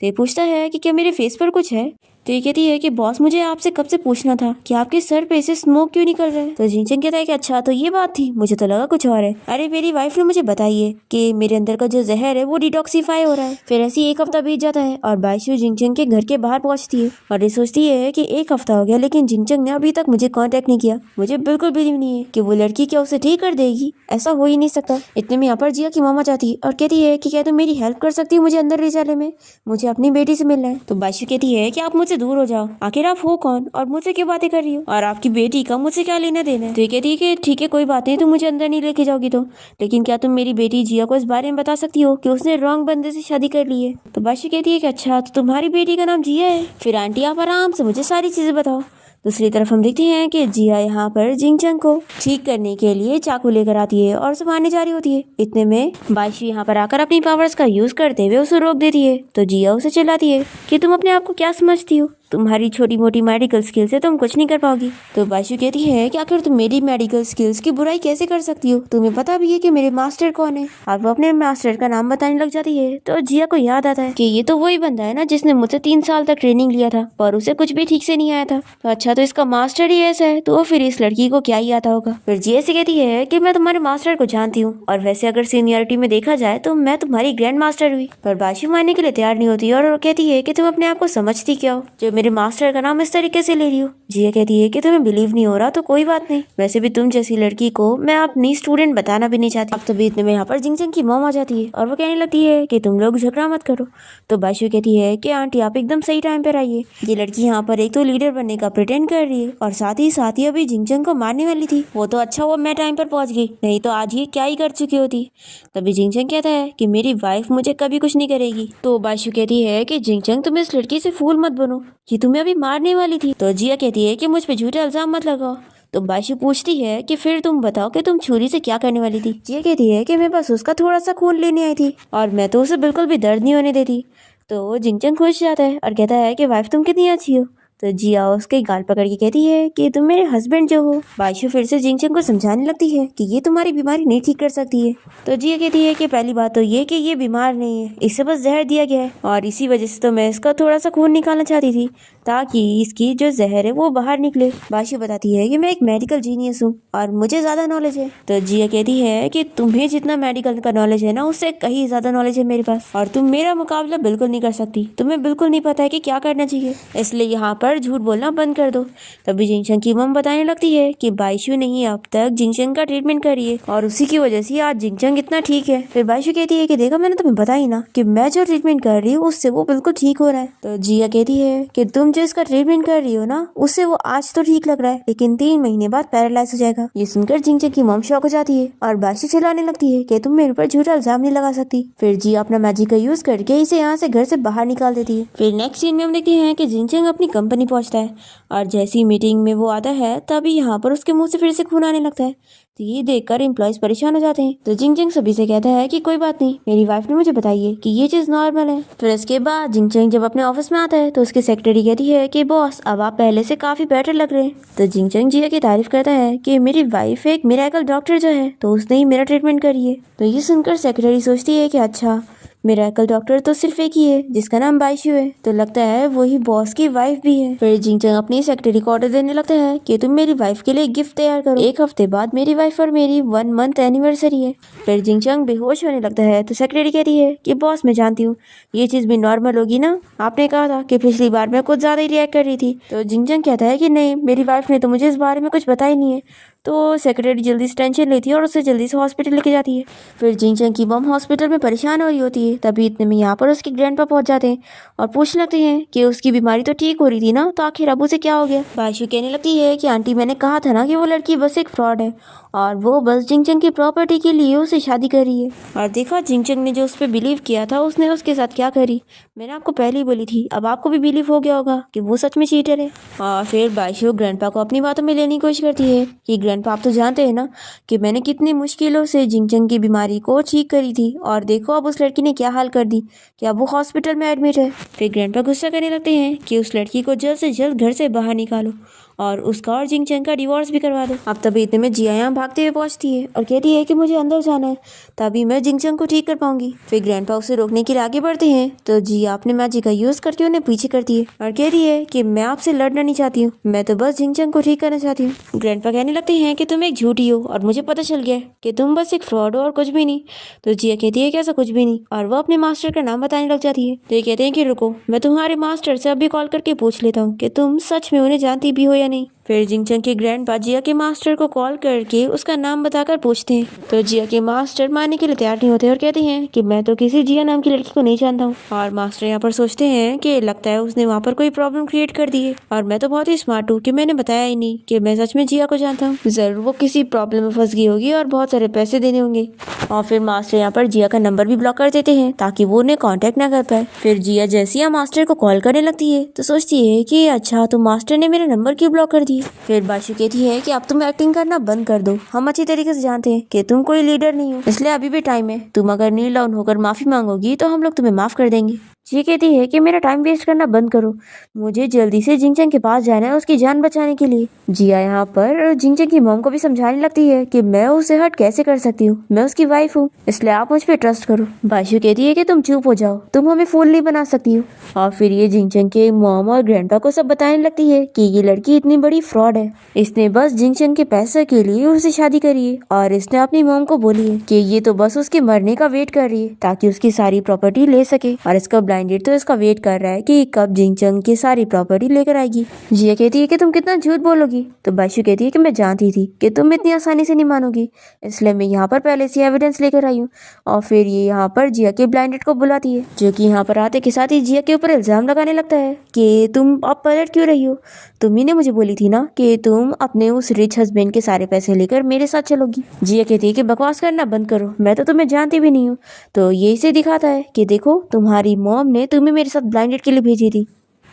तो ये पूछता है कि क्या मेरे फेस पर कुछ है। तो ये कहती है कि बॉस, मुझे आपसे कब से पूछना था कि आपके सर पे से स्मोक क्यों निकल रहा है। तो जिंगचंग कहता है कि अच्छा, तो ये बात थी, मुझे तो लगा कुछ और है। अरे मेरी वाइफ ने मुझे बताई है कि मेरे अंदर का जो जहर है वो डिटॉक्सीफाई हो रहा है। फिर ऐसे ही 1 हफ्ता बीत जाता है और बाइशू जिंगचंग के घर के बाहर पहुंचती है और ये सोचती है कि 1 हफ्ता हो गया लेकिन जिंगचंग ने अभी तक मुझे कॉन्टेक्ट नहीं किया। मुझे बिल्कुल बिलीव नहीं है कि वो लड़की क्या उसे ठीक कर देगी, ऐसा हो ही नहीं सकता। इतने में यहाँ पर जिया की मामा जाती है और कहती है कि क्या तुम मेरी हेल्प कर सकती हो मुझे अंदर ले जाने में, मुझे अपनी बेटी से मिलना है। तो बाइशू कहती है कि आप मुझसे दूर हो जाओ, आखिर आप हो कौन और मुझसे क्यों बातें कर रही हो, और आपकी बेटी का मुझसे क्या लेना देना है। तो ये कहती है कि ठीक है, कोई बात नहीं, तुम मुझे अंदर नहीं लेके जाओगी तो, लेकिन क्या तुम मेरी बेटी जिया को इस बारे में बता सकती हो कि उसने रॉन्ग बंदे से शादी कर ली है। तो बाइशू कहती है कि अच्छा, तो तुम्हारी बेटी का नाम जिया है, फिर आंटी आप आराम से मुझे सारी चीजें बताओ। दूसरी तरफ हम देखते हैं कि जिया यहाँ पर जिंगचंग को ठीक करने के लिए चाकू लेकर आती है और उसे मारने जा रही होती है। इतने में बाइशू यहाँ पर आकर अपनी पावर्स का यूज करते हुए उसे रोक देती है। तो जिया उसे चिल्लाती है कि तुम अपने आप को क्या समझती हो, तुम्हारी छोटी मोटी मेडिकल स्किल से तुम कुछ नहीं कर पाओगी। तो बाइशू कहती है कि आखिर तुम मेरी मेडिकल स्किल्स की बुराई कैसे कर सकती हो, तुम्हें पता भी है कि मेरे मास्टर कौन है। और वो अपने मास्टर का नाम बताने लग जाती है। तो जिया को याद आता है कि ये तो वही बंदा है ना जिसने मुझसे 3 साल तक ट्रेनिंग लिया था पर उसे कुछ भी ठीक से नहीं आया था। तो अच्छा, तो इसका मास्टर ही ऐसा है, तो फिर इस लड़की को क्या ही आता होगा। फिर जिया से कहती है कि मैं तुम्हारे मास्टर को जानती हूँ और वैसे अगर सीनियरिटी में देखा जाए तो मैं तुम्हारी ग्रैंड मास्टर हुई। पर बाइशू मानने के लिए तैयार नहीं होती और कहती है कि तुम अपने आप को समझती क्या हो, जो मेरे मेरे मास्टर का नाम इस तरीके से ले रही हो। जिया कहती है कि तुम्हें बिलीव नहीं हो रहा तो कोई बात नहीं, वैसे भी तुम जैसी लड़की को मैं अपनी स्टूडेंट बताना भी नहीं चाहती। अब तभी इतने में यहाँ पर जिंगचंग की मॉम आ जाती है और वो कहने लगती है कि तुम लोग झगड़ा मत करो। तो बाइशू कहती है कि आंटी आप एकदम सही टाइम पर आइए, ये लड़की यहाँ पर एक तो लीडर बनने का प्रिटेंड कर रही है और साथ ही अभी जिंगचंग को मारने वाली थी। वो तो अच्छा हुआ मैं टाइम पर पहुंच गई, नहीं तो आज ये क्या ही कर चुकी होती। तभी जिंगचंग कहता है कि मेरी वाइफ मुझे कभी कुछ नहीं करेगी। तो बाइशू कहती है कि जिंगचंग तुम इस लड़की से फूल मत बनो, ये तुम्हें अभी मारने वाली थी। तो जिया कहती है कि मुझ पे झूठे इल्जाम मत लगाओ। तो बाइशू पूछती है कि फिर तुम बताओ कि तुम छुरी से क्या करने वाली थी। जिया कहती है कि मैं बस उसका थोड़ा सा खून लेने आई थी और मैं तो उसे बिल्कुल भी दर्द नहीं होने देती। तो जिंगचंग खुश जाता है और कहता है कि वाइफ तुम कितनी अच्छी हो। तो जिया उसके गाल पकड़ के कहती है कि तुम मेरे हस्बैंड जो हो। बाइशू फिर से जिंगचंग को समझाने लगती है कि ये तुम्हारी बीमारी नहीं ठीक कर सकती है। तो जिया कहती है कि पहली बात तो ये कि ये बीमार नहीं है, इसे बस जहर दिया गया है और इसी वजह से तो मैं इसका थोड़ा सा खून निकालना चाहती थी ताकि इसकी जो जहर है वो बाहर निकले। बाइशू बताती है कि मैं एक मेडिकल जीनियस हूँ और मुझे ज्यादा नॉलेज है। तो जिया कहती है कि तुम्हें जितना मेडिकल का नॉलेज है ना उससे कहीं ज्यादा नॉलेज है मेरे पास और तुम मेरा मुकाबला बिल्कुल नहीं कर सकती, तुम्हें बिल्कुल नहीं पता है कि क्या करना चाहिए, इसलिए यहाँ पर झूठ बोलना बंद कर दो। तभी जिंगचंग की मम बताने लगती है कि बाइशू ने ही अब तक जिंगचंग का ट्रीटमेंट करी है और उसी की वजह से आज जिंगचंग इतना ठीक है। फिर बाइशू कहती है कि देखो मैंने तुम्हें बताई ना कि मैं जो ट्रीटमेंट कर रही हूँ उससे वो बिल्कुल ठीक हो रहा है। तो जिया कहती है कि तुम जो इसका ट्रीटमेंट कर रही हो ना उससे वो आज तो ठीक लग रहा है लेकिन 3 महीने बाद पैरालाइज हो जाएगा। ये सुनकर जिंगचंग की मम शॉक हो जाती है और बाइशू चिल्लाने लगती है कि तुम मेरे ऊपर झूठा इल्जाम नहीं लगा सकती। फिर जिया अपना मैजिक का यूज करके इसे यहाँ से घर से बाहर निकाल देती है। फिर नेक्स्ट सीन में हम देखते हैं कि जिंगचंग अपनी कंपनी पहुंचता है और जैसी मीटिंग में वो आता है तभी यहाँ पर उसके मुंह से फिर से खून आने लगता है। तो ये देखकर एम्प्लॉयज परेशान हो जाते हैं। तो जिंगचंग सभी से कहता है कि कोई बात नहीं, मेरी वाइफ ने मुझे बताई है कि ये चीज नॉर्मल है। फिर इसके बाद जिंगचंग जब अपने ऑफिस में आता है तो उसकी सेक्रेटरी कहती है कि बॉस अब आप पहले से काफी बेटर लग रहे हैं। तो जिंगचंग जिया की तारीफ करता है कि मेरी वाइफ एक मिरेकल डॉक्टर जो है तो उसने ही मेरा ट्रीटमेंट करी है। तो ये सुनकर सेक्रेटरी सोचती है कि अच्छा मिरेकल डॉक्टर तो सिर्फ एक ही है जिसका नाम बाइशू है, तो लगता है वही बॉस की वाइफ भी है। फिर जिंगचंग अपनी सेक्रेटरी को ऑर्डर देने लगता है कि तुम मेरी वाइफ के लिए गिफ्ट तैयार करो, 1 हफ्ते बाद मेरी वाइफ और मेरी 1 मंथ एनिवर्सरी है। फिर जिंगचंग बेहोश होने लगता है तो सेक्रेटरी कहती है कि बॉस मैं जानती हूँ ये चीज भी नॉर्मल होगी ना, आपने कहा था कि पिछली बार मैं कुछ ज्यादा ही रिएक्ट कर रही थी। तो जिंगचंग कहता है कि नहीं मेरी वाइफ ने तो मुझे इस बारे में कुछ बताया नहीं है। तो सेक्रेटरी जल्दी से टेंशन लेती है और उसे जल्दी से हॉस्पिटल लेके जाती है। फिर जिंगचंग की मम हॉस्पिटल में परेशान हो रही होती है, तभी इतने में यहाँ पर उसके ग्रैंडपा पहुंच जाते हैं और पूछने लगते हैं कि उसकी बीमारी तो ठीक हो रही थी ना, तो आखिर अब उसे क्या हो गया। बाइशू कहने लगती है कि आंटी मैंने कहा था ना कि वो लड़की बस एक फ्रॉड है और वो बस जिंगचंग की प्रॉपर्टी के लिए उसे शादी कर रही है। और देखा जिंगचंग ने जो उस पर बिलीव किया था उसने उसके साथ क्या करी, मैंने आपको पहले ही बोली थी, अब आपको भी बिलीव हो गया होगा कि वो सच में चीटर है। और फिर बाइशू ग्रैंडपा को अपनी बातों में लेने की कोशिश करती है कि ग्रैंडपा आप तो जानते हैं ना कि मैंने कितनी मुश्किलों से जिंगचंग की बीमारी को ठीक करी थी और देखो अब उस लड़की ने क्या हाल कर दी कि अब वो हॉस्पिटल में एडमिट है। फिर ग्रैंडपा गुस्सा करने लगते हैं कि उस लड़की को जल्द से जल्द घर से बाहर निकालो और उसका और जिंगचंग का डिवोर्स भी करवा दो। अब तभी इतने में जिया यहाँ भागते हुए पहुंचती है और कहती है कि मुझे अंदर जाना है तभी मैं जिंगचंग को ठीक कर पाऊंगी। फिर ग्रैंडपा उसे रोकने के लिए आगे बढ़ते हैं तो जिया अपने मैजिक का यूज करके उन्हें पीछे करती है और कहती है कि मैं आपसे लड़ना नहीं चाहती हूँ, मैं तो बस जिंगचंग को ठीक करना चाहती हूँ। ग्रैंडपा कहने लगते हैं कि तुम एक झूठी हो और मुझे पता चल गया कि तुम बस एक फ्रॉड हो और कुछ भी नहीं। तो जिया कहती है कि ऐसा कुछ भी नहीं और वो अपने मास्टर का नाम बताने लग जाती है। तो ये कहते हैं कि रुको मैं तुम्हारे मास्टर से अभी कॉल करके पूछ लेता हूँ कि तुम सच में उन्हें जानती भी हो या नहीं। फिर जिंगचंग के ग्रैंडपा जिया के मास्टर को कॉल करके उसका नाम बताकर पूछते हैं तो जिया के मास्टर मानने के लिए तैयार नहीं होते और कहते हैं कि मैं तो किसी जिया नाम की लड़की को नहीं जानता हूँ। और मास्टर यहाँ पर सोचते हैं कि लगता है उसने वहाँ पर कोई प्रॉब्लम क्रिएट कर दी है और मैं तो बहुत ही स्मार्ट हूँ कि मैंने बताया ही नहीं कि मैं सच में जिया को जानता हूँ, जरूर वो किसी प्रॉब्लम में फंस गई होगी और बहुत सारे पैसे देने होंगे। और फिर मास्टर यहाँ पर जिया का नंबर भी ब्लॉक कर देते हैं ताकि वो उन्हें कॉन्टेक्ट ना कर पाए। फिर जिया जैसे ही मास्टर को कॉल करने लगती है तो सोचती है कि अच्छा तो मास्टर ने मेरा नंबर क्यों ब्लॉक कर दिया। फिर बाइशू कहती है कि अब तुम एक्टिंग करना बंद कर दो, हम अच्छी तरीके से जानते हैं कि तुम कोई लीडर नहीं हो, इसलिए अभी भी टाइम है, तुम अगर नील डाउन होकर माफी मांगोगी तो हम लोग तुम्हें माफ कर देंगे। ये कहती है कि मेरा टाइम वेस्ट करना बंद करो, मुझे जल्दी से जिंगचंग के पास जाना है उसकी जान बचाने के लिए। जिया यहाँ पर जिंगचंग की मॉम को भी समझाने लगती है कि मैं उसे हर्ट कैसे कर सकती हूँ, मैं उसकी वाइफ हूँ, इसलिए आप मुझ पे ट्रस्ट करो। बाइशू कहती है कि तुम चुप हो जाओ, तुम हमें फूल नहीं बना सकती हो। और फिर ये जिंगचंग के मॉम और ग्रैंडपा को सब बताने लगती है कि ये लड़की इतनी बड़ी फ्रॉड है, इसने बस जिंगचंग के पैसे के लिए उससे शादी करी है और इसने अपनी मॉम को बोली है कि ये तो बस उसके मरने का वेट कर रही है ताकि उसकी सारी प्रॉपर्टी ले सके और इसका ब्लाइंड डेट तो इसका वेट कर रहा है कि कब जिंगचंग की सारी प्रॉपर्टी लेकर आएगी। जिया कहती है कि तुम कितना झूठ बोलोगी। तो बाइशू कहती है कि मैं जानती थी कि तुम इतनी आसानी से नहीं मानोगी, इसलिए मैं यहाँ पर पहले से एविडेंस लेकर आई हूँ। और फिर ये यहाँ पर जिया के ब्लाइंड डेट को बुलाती है, जो कि यहाँ पर आते के साथ ही जिया के ऊपर इल्जाम लगाने लगता है कि तुम अब पलट क्यों रही हो। तुम ही ने मुझे बोली थी ना कि तुम अपने उस रिच हस्बैंड के सारे पैसे लेकर मेरे साथ चलोगी। जिया कहती है कि बकवास करना बंद करो, मैं तो तुम्हें जानती भी नहीं हूँ। तो ये इसे दिखाता है कि देखो तुम्हारी मॉम ने तुम्हें मेरे साथ ब्लाइंड डेट के लिए भेजी थी।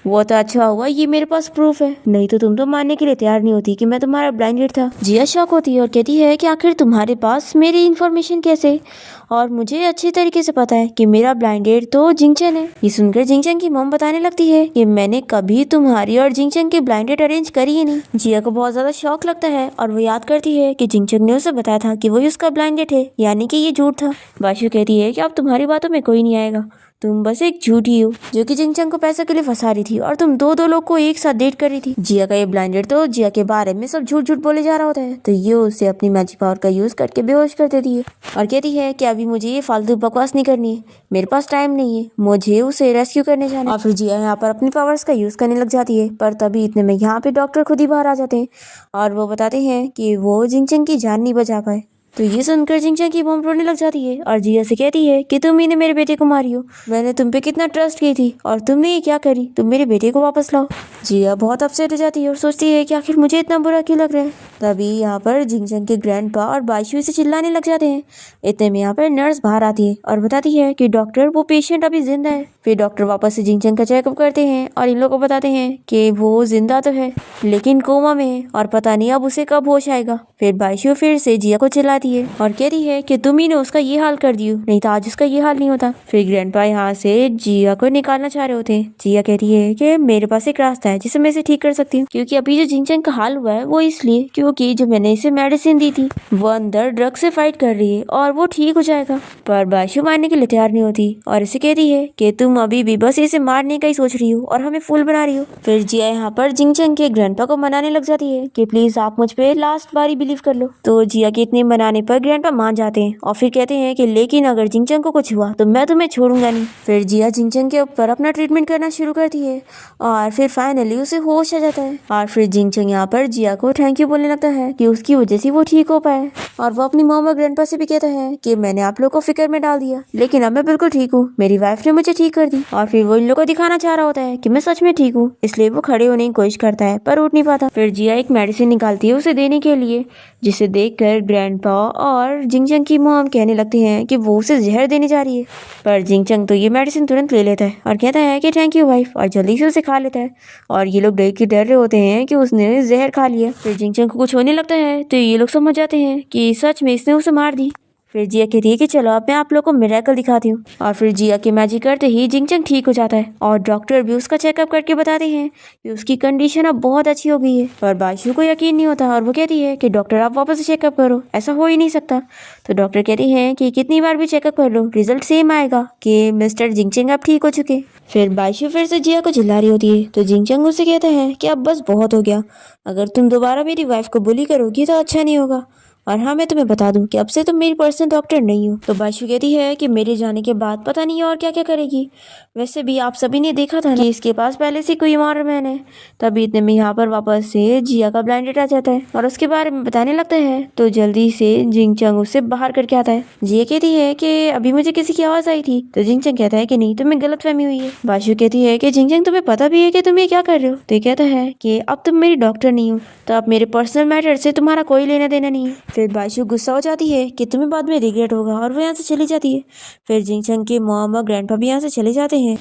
वो तो अच्छा हुआ ये मेरे पास प्रूफ है, नहीं तो तुम तो मानने के लिए तैयार नहीं होती कि मैं तुम्हारा ब्लाइंड डेट था। जिया शॉक होती है और कहती है कि आखिर तुम्हारे पास मेरी इन्फॉर्मेशन कैसे, और मुझे अच्छी तरीके से पता है कि मेरा ब्लाइंड डेट तो जिंगचन है। ये सुनकर जिंगचन की मॉम बताने लगती है कि मैंने कभी तुम्हारी और जिंगचन की ब्लाइंड डेट अरेंज करी ही नहीं। जिया को बहुत ज्यादा शौक लगता है और वो याद करती है कि जिंगचन ने उसे बताया था कि वही उसका ब्लाइंड डेट है, यानी कि ये झूठ था। बाशु कहती है कि अब तुम्हारी बातों में कोई नहीं आएगा, तुम बस एक झूठी हो जो कि जिंगचंग को पैसे के लिए फंसा रही थी, और तुम दो लोग को एक साथ डेट कर रही थी। जिया का ये ब्लाइंडेड तो जिया के बारे में सब झूठ झूठ बोले जा रहा होता है, तो ये उसे अपनी मैजिक पावर का यूज करके बेहोश कर देती है और कहती है कि अभी मुझे ये फालतू बकवास नहीं करनी है, मेरे पास टाइम नहीं है, मुझे उसे रेस्क्यू करने जाना है। और फिर जिया यहाँ पर अपनी पावर्स का यूज करने लग जाती है, पर तभी इतने में यहाँ पे डॉक्टर खुद ही बाहर आ जाते हैं और वो बताते हैं कि वो जिंगचंग की जान नहीं बचा पाए। तो ये सुनकर जिंगचंग की मॉम रोने लग जाती है और जिया से कहती है कि तुम ही ने मेरे बेटे को मारी हो, मैंने तुम पे कितना ट्रस्ट की थी और तुमने ये क्या करी, तुम मेरे बेटे को वापस लाओ। जिया बहुत अपसेट हो जाती है और सोचती है कि आखिर मुझे इतना बुरा क्यों लग रहा है। तभी यहाँ पर जिंगचंग के ग्रैंडपा और बाइशू से चिल्लाने लग जाते हैं। इतने में यहाँ पर नर्स बाहर आती है और बताती है कि डॉक्टर वो पेशेंट अभी जिंदा है। फिर डॉक्टर वापस से जिंगचंग का चेकअप करते हैं और इन लोगों को बताते हैं कि वो जिंदा तो है लेकिन कोमा में है और पता नहीं अब उसे कब होश आएगा। फिर बाइशू फिर से जिया को चिल्लाती है और कहती है कि तुम ही ने उसका ये हाल कर दियो, नहीं तो आज उसका ये हाल नहीं होता। फिर ग्रैंडपा यहाँ से जिया को निकालना चाह रहे होते हैं। जिया कहती है कि मेरे पास एक रास्ता है जिसे मैं इसे ठीक कर सकती हूँ, क्योंकि अभी जो जिंगचंग का हाल हुआ है वो इसलिए क्योंकि जो मैंने इसे मेडिसिन दी थी वो अंदर ड्रग से फाइट कर रही है और वो ठीक हो जाएगा। पर बाइशू मानने के लिए तैयार नहीं होती और इसे कहती है कि तुम अभी भी बस इसे मारने का ही सोच रही हो और हमें फूल बना रही हो। फिर जिया यहाँ पर जिंगचंग के ग्रैंडपा को मनाने लग जाती है कि प्लीज आप मुझ पे लास्ट बारी बिलीव कर लो। तो जिया के इतने मनाने पर ग्रैंडपा मान जाते हैं और फिर कहते हैं कि लेकिन अगर जिंगचंग को कुछ हुआ तो मैं तुम्हें छोड़ूंगा नहीं। फिर जिया जिंगचंग के ऊपर अपना ट्रीटमेंट करना शुरू करती है और फिर फाइनली उसे होश आ जाता है और फिर जिंगचंग यहाँ पर जिया को थैंक यू बोलने लगता है कि उसकी वजह से वो ठीक हो पाए। और वो अपनी मॉम और ग्रैंडपा से भी कहता है कि मैंने आप लोग को फिक्र में डाल दिया, लेकिन अब मैं बिल्कुल ठीक हूँ, मेरी वाइफ ने मुझे ठीक कर दी। और फिर वो इन लोगों को दिखाना चाह रहा होता है कि मैं सच में ठीक हूँ, इसलिए वो खड़े होने की कोशिश करता है पर उठ नहीं पाता। फिर जिया एक मेडिसिन निकालती है उसे देने के लिए, जिसे देखकर ग्रैंडपा और जिंगचंग की मॉम कहने लगते हैं कि वो उसे जहर देने जा रही है। पर जिंगचंग तो ये मेडिसिन तुरंत ले लेता है और कहता है कि थैंक यू वाइफ, और जल्दी से उसे खा लेता है। और ये लोग डर रहे होते हैं कि उसने जहर खा लिया। फिर जिंगचंग को कुछ होने लगता है तो ये लोग समझ जाते हैं कि सच में इसने उसे मार दी। फिर जिया कहती है कि चलो अब मैं आप लोग को मिरेकल दिखाती हूँ। और फिर जिया के मैजिक करते ही जिंगचंग ठीक हो जाता है और डॉक्टर भी उसका चेकअप करके बताते हैं कि उसकी कंडीशन अब बहुत अच्छी हो गई है। पर बाइशू को यकीन नहीं होता और वो कहती है कि डॉक्टर आप वापस से चेकअप करो, ऐसा हो ही नहीं सकता। तो डॉक्टर कहती है कि कितनी बार भी चेकअप कर लो रिजल्ट सेम आएगा कि मिस्टर जिंगचंग अब ठीक हो चुके। फिर बाइशू फिर से जिया को चिल्ला रही होती है तो जिंगचंग उससे कहता है कि अब बस बहुत हो गया, अगर तुम दोबारा मेरी वाइफ को बुली करोगी तो अच्छा नहीं होगा, और हाँ मैं तुम्हें बता दूं कि अब से तुम मेरी पर्सनल डॉक्टर नहीं हो। तो बाइशू कहती है कि मेरे जाने के बाद पता नहीं और क्या क्या करेगी, वैसे भी आप सभी ने देखा था कि इसके पास पहले से कोई और मैन है। तभी इतने में यहाँ पर वापस से जिया का ब्लाइंड डेट आ जाता है और उसके बारे में बताने लगता है। तो जल्दी से जिंगचंग उससे बाहर करके आता है। जिया कहती है कि अभी मुझे किसी की आवाज आई थी। तो जिंगचंग कहता है कि नहीं, तुम्हें गलतफहमी हुई है। बाइशू कहती है कि जिंगचंग तुम्हें पता भी है कि तुम ये क्या कर रहे हो। तो कहता है कि अब तुम मेरी डॉक्टर नहीं हो, तो अब मेरे पर्सनल मैटर से तुम्हारा कोई लेना देना नहीं है। फिर बाइशू गुस्सा हो जाती है कि तुम्हें बाद में रिग्रेट होगा और वो यहाँ से चली जाती है। फिर जिंगचंग के मॉम और ग्रैंडपा भी यहाँ से चले जाते हैं।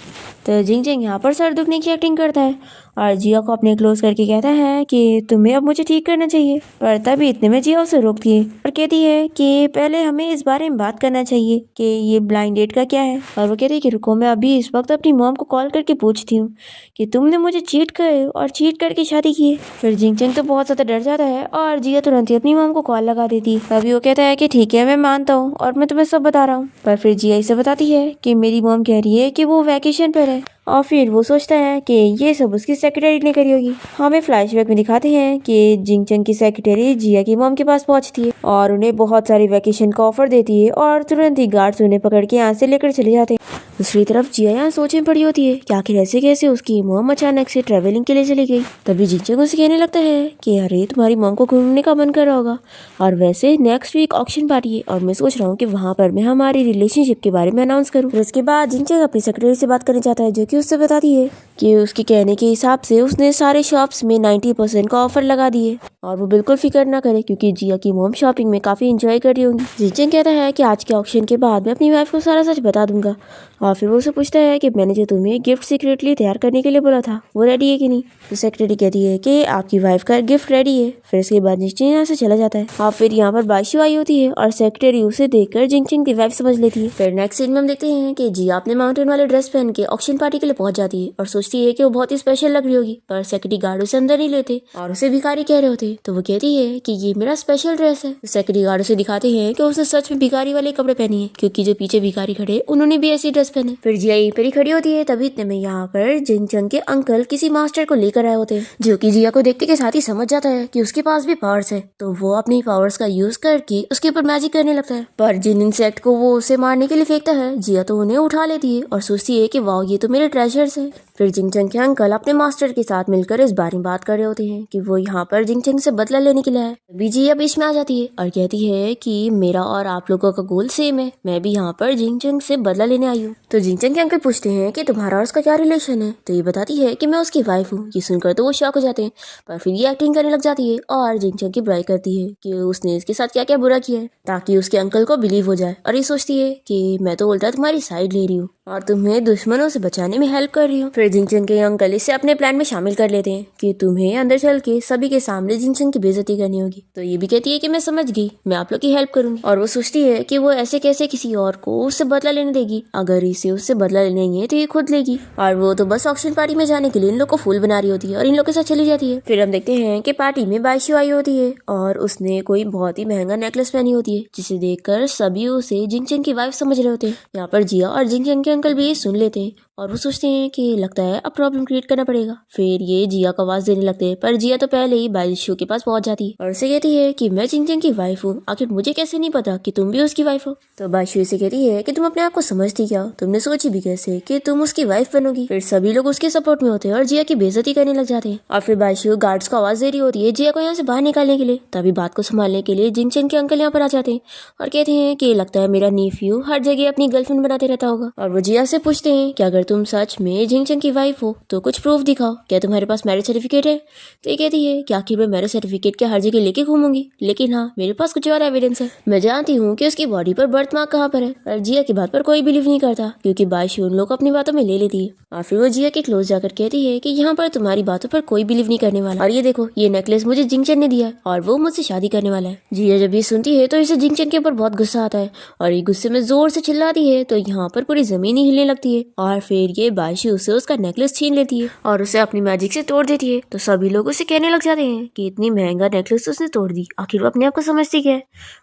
तो जिंगचंग यहाँ पर सर दुखने की एक्टिंग करता है और जिया को अपने क्लोज करके कहता है कि तुम्हें अब मुझे ठीक करना चाहिए। पर तभी इतने में जिया उसे रोकती है और कहती है कि पहले हमें इस बारे में बात करना चाहिए कि ये ब्लाइंड डेट का क्या है। और वो कहती है कि रुको, मैं अभी इस वक्त अपनी मॉम को कॉल करके पूछती हूँ कि तुमने मुझे चीट कर और चीट करके शादी की है। फिर जिंगचंग तो बहुत ज्यादा डर जाता है और जिया तुरंत ही अपनी मॉम को कॉल लगा देती है। तभी वो कहता है कि ठीक है मैं मानता हूँ और मैं तुम्हें सब बता रहा हूँ। पर फिर जिया इसे बताती है कि मेरी मॉम कह रही है कि वो वैकेशन पर है और फिर वो सोचता है कि ये सब उसकी सेक्रेटरी ने करी होगी। हमें फ्लैशबैक में दिखाते हैं कि जिंगचंग की सेक्रेटरी जिया की मॉम के पास पहुंचती है और उन्हें बहुत सारी वैकेशन का ऑफर देती है और तुरंत ही गार्ड्स उन्हें पकड़ के यहाँ से लेकर चले जाते हैं। दूसरी तरफ जिया यहाँ सोच में पड़ी होती है कि आखिर ऐसे कैसे उसकी मॉम अचानक से ट्रेवलिंग के लिए चली गई। तभी जिंगचंग उसे कहने लगता है कि अरे तुम्हारी मॉम को घूमने का मन कर रहा होगा और वैसे नेक्स्ट वीक ऑक्शन पार्टी है और मैं सोच रहा हूँ कि वहाँ पर मैं हमारी रिलेशनशिप के बारे में अनाउंस करूँ। फिर उसके बाद जिंगचंग अपनी सेक्रेटरी से बात करने जाता है जो कि उससे बताती है कि उसके कहने के हिसाब से उसने सारे शॉप्स में 90% का ऑफर लगा दिए और वो बिल्कुल फिक्र ना करे क्योंकि जिया की मॉम शॉपिंग में काफी एंजॉय कर रही होंगी। जिंगचंग कहता है कि आज के ऑक्शन के बाद मैं अपनी वाइफ को सारा सच बता दूंगा और फिर वो उसे पूछता है कि मैंने जो तुम्हें गिफ्ट सीक्रेटली तैयार करने के लिए बोला था वो रेडी है कि नहीं। तो सेक्रेटरी कहती है कि आपकी वाइफ का गिफ्ट रेडी है। फिर इसके बाद जिंगचंग यहाँ से चला जाता है और फिर यहाँ पर बाइशू आई होती है और सेक्रेटरी उसे देखकर जिंगचंग की वाइफ समझ लेती है। फिर नेक्स्ट सीन में हम देखते हैं कि जिया अपने माउंटेन वाले ड्रेस पहन के ऑक्शन पार्टी के लिए पहुंच जाती है और सोचती है कि वो बहुत ही स्पेशल लग रही होगी, पर सेक्रेटरी गार्ड उसे अंदर नहीं लेते और उसे भिखारी कह रहे होते। तो वो कहती है कि ये मेरा स्पेशल ड्रेस है। सेक्रेटरी गार्ड उसे दिखाते हैं कि उसने सच में भिखारी वाले कपड़े पहने हैं क्योंकि जो पीछे भिखारी खड़े उन्होंने भी ऐसी ड्रेस पहने। फिर जिया यहीं पर ही खड़ी होती है। तभी इतने में यहाँ पर जिंगचंग के अंकल किसी मास्टर को लेकर आए होते हैं जो कि जिया को देखते के साथ ही समझ जाता है कि उसके पास भी पावर्स है। तो वो अपनी पावर्स का यूज करके उसके ऊपर मैजिक करने लगता है, पर जिन इंसेक्ट को वो उसे मारने के लिए फेंकता है जिया तो उन्हें उठा लेती है और सोचती है कि वाह ये तो मेरे ट्रेजर्स हैं। फिर जिंगचंग के अंकल अपने मास्टर के साथ मिलकर इस बारे में बात कर रहे होते हैं कि वो यहाँ पर जिंगचंग से बदला लेने के लिए है। तभी जिया बीच में आ जाती है और कहती है कि मेरा और आप लोगों का गोल सेम है, मैं भी यहाँ पर जिंगचंग से बदला लेने आई हूँ। तो जिंगचंग के अंकल पूछते हैं कि तुम्हारा और उसका क्या रिलेशन है। तो ये बताती है कि मैं उसकी वाइफ हूँ। ये सुनकर तो वो शॉक हो जाते हैं, पर फिर ये एक्टिंग करने लग जाती है और जिंगचंग की बुराई करती है कि उसने इसके साथ क्या क्या बुरा किया है ताकि उसके अंकल को बिलीव हो जाए। और ये सोचती है कि मैं तो उल्टा तुम्हारी साइड ले रही हूँ और तुम्हें दुश्मनों से बचाने में हेल्प कर रही हूँ। फिर जिंगचंग के अंकल इसे अपने प्लान में शामिल कर लेते हैं कि तुम्हें अंदर चल के सभी के सामने जिंगचंग की बेइज्जती करनी होगी। तो ये भी कहती है कि मैं समझ गई, मैं आप लोग की हेल्प करूंगी। और वो सोचती है कि वो ऐसे कैसे किसी और को उससे बदला लेने देगी, अगर इसे उससे बदला लेंगे तो ये खुद लेगी। और वो तो बस ऑक्शन पार्टी में जाने के लिए इन लोग को फूल बना रही होती है और इन लोग के साथ चली जाती है। फिर हम देखते हैं कि पार्टी में बाइशू आई होती है और उसने कोई बहुत ही महंगा नेकलेस पहनी होती है जिसे देखकर सभी उसे जिंगचंग की वाइफ समझ रहे होते हैं। यहाँ पर जिया और जिंगचंग के अंकल भी सुन लेते हैं और वो सोचते हैं कि लगता है अब प्रॉब्लम क्रिएट करना पड़ेगा। फिर ये जिया को आवाज देने लगते हैं, पर जिया तो पहले ही बाइशू के पास पहुंच जाती है और उसे कहती है कि मैं जिंगचंग की वाइफ हूँ, आखिर मुझे कैसे नहीं पता कि तुम भी उसकी वाइफ हो। तो बाइशू से कहती है कि तुम अपने आप को समझती क्या हो, तुमने सोची भी कैसे कि तुम उसकी वाइफ बनोगी। फिर सभी लोग उसके सपोर्ट में होते हैं और जिया की बेइज्जती करने लग जाते हैं। और फिर बाइशू गार्ड्स को आवाज दे रही होती है जिया को यहाँ से बाहर निकालने के लिए। तभी बात को संभालने के लिए जिंगचंग के अंकल यहाँ पर आ जाते हैं और कहते हैं कि लगता है मेरा नेफ्यू हर जगह अपनी गर्लफ्रेंड बनाते रहता होगा। और वो जिया से पूछते हैं कि अगर तुम सच में जिंगचंग की वाइफ हो तो कुछ प्रूफ दिखाओ, क्या तुम्हारे पास मैरिज सर्टिफिकेट है। तो ये कहती है कि आखिर मैं मैरिज सर्टिफिकेट के हर जगह लेके घूमूंगी, लेकिन हाँ मेरे पास कुछ और एविडेंस है, मैं जानती हूँ कि उसकी बॉडी पर बर्थ मार्क कहाँ पर है। और जिया की बात पर कोई बिलीव नहीं करता क्योंकि बाइशू उन लोग को अपनी बातों में ले लेती है। और फिर वो जिया के क्लोज जाकर कहती है कि यहाँ पर तुम्हारी बातों पर कोई बिलीव नहीं करने वाला, और ये देखो ये नेकलेस मुझे जिंगचंग ने दिया है और वो मुझसे शादी करने वाला है। जिया जब ये सुनती है तो इसे जिंगचंग के ऊपर बहुत गुस्सा आता है और ये गुस्से में जोर से चिल्लाती है तो यहाँ पर पूरी जमीन ही हिलने लगती है। और फिर ये बाइशू से उसका नेकलेस छीन लेती है और उसे अपनी मैजिक से तोड़ देती है। तो सभी लोग उसे कहने लग जाते हैं कि इतनी महंगा नेकलेस उसने तोड़ दी, आखिर वो अपने आप को समझती क्या है।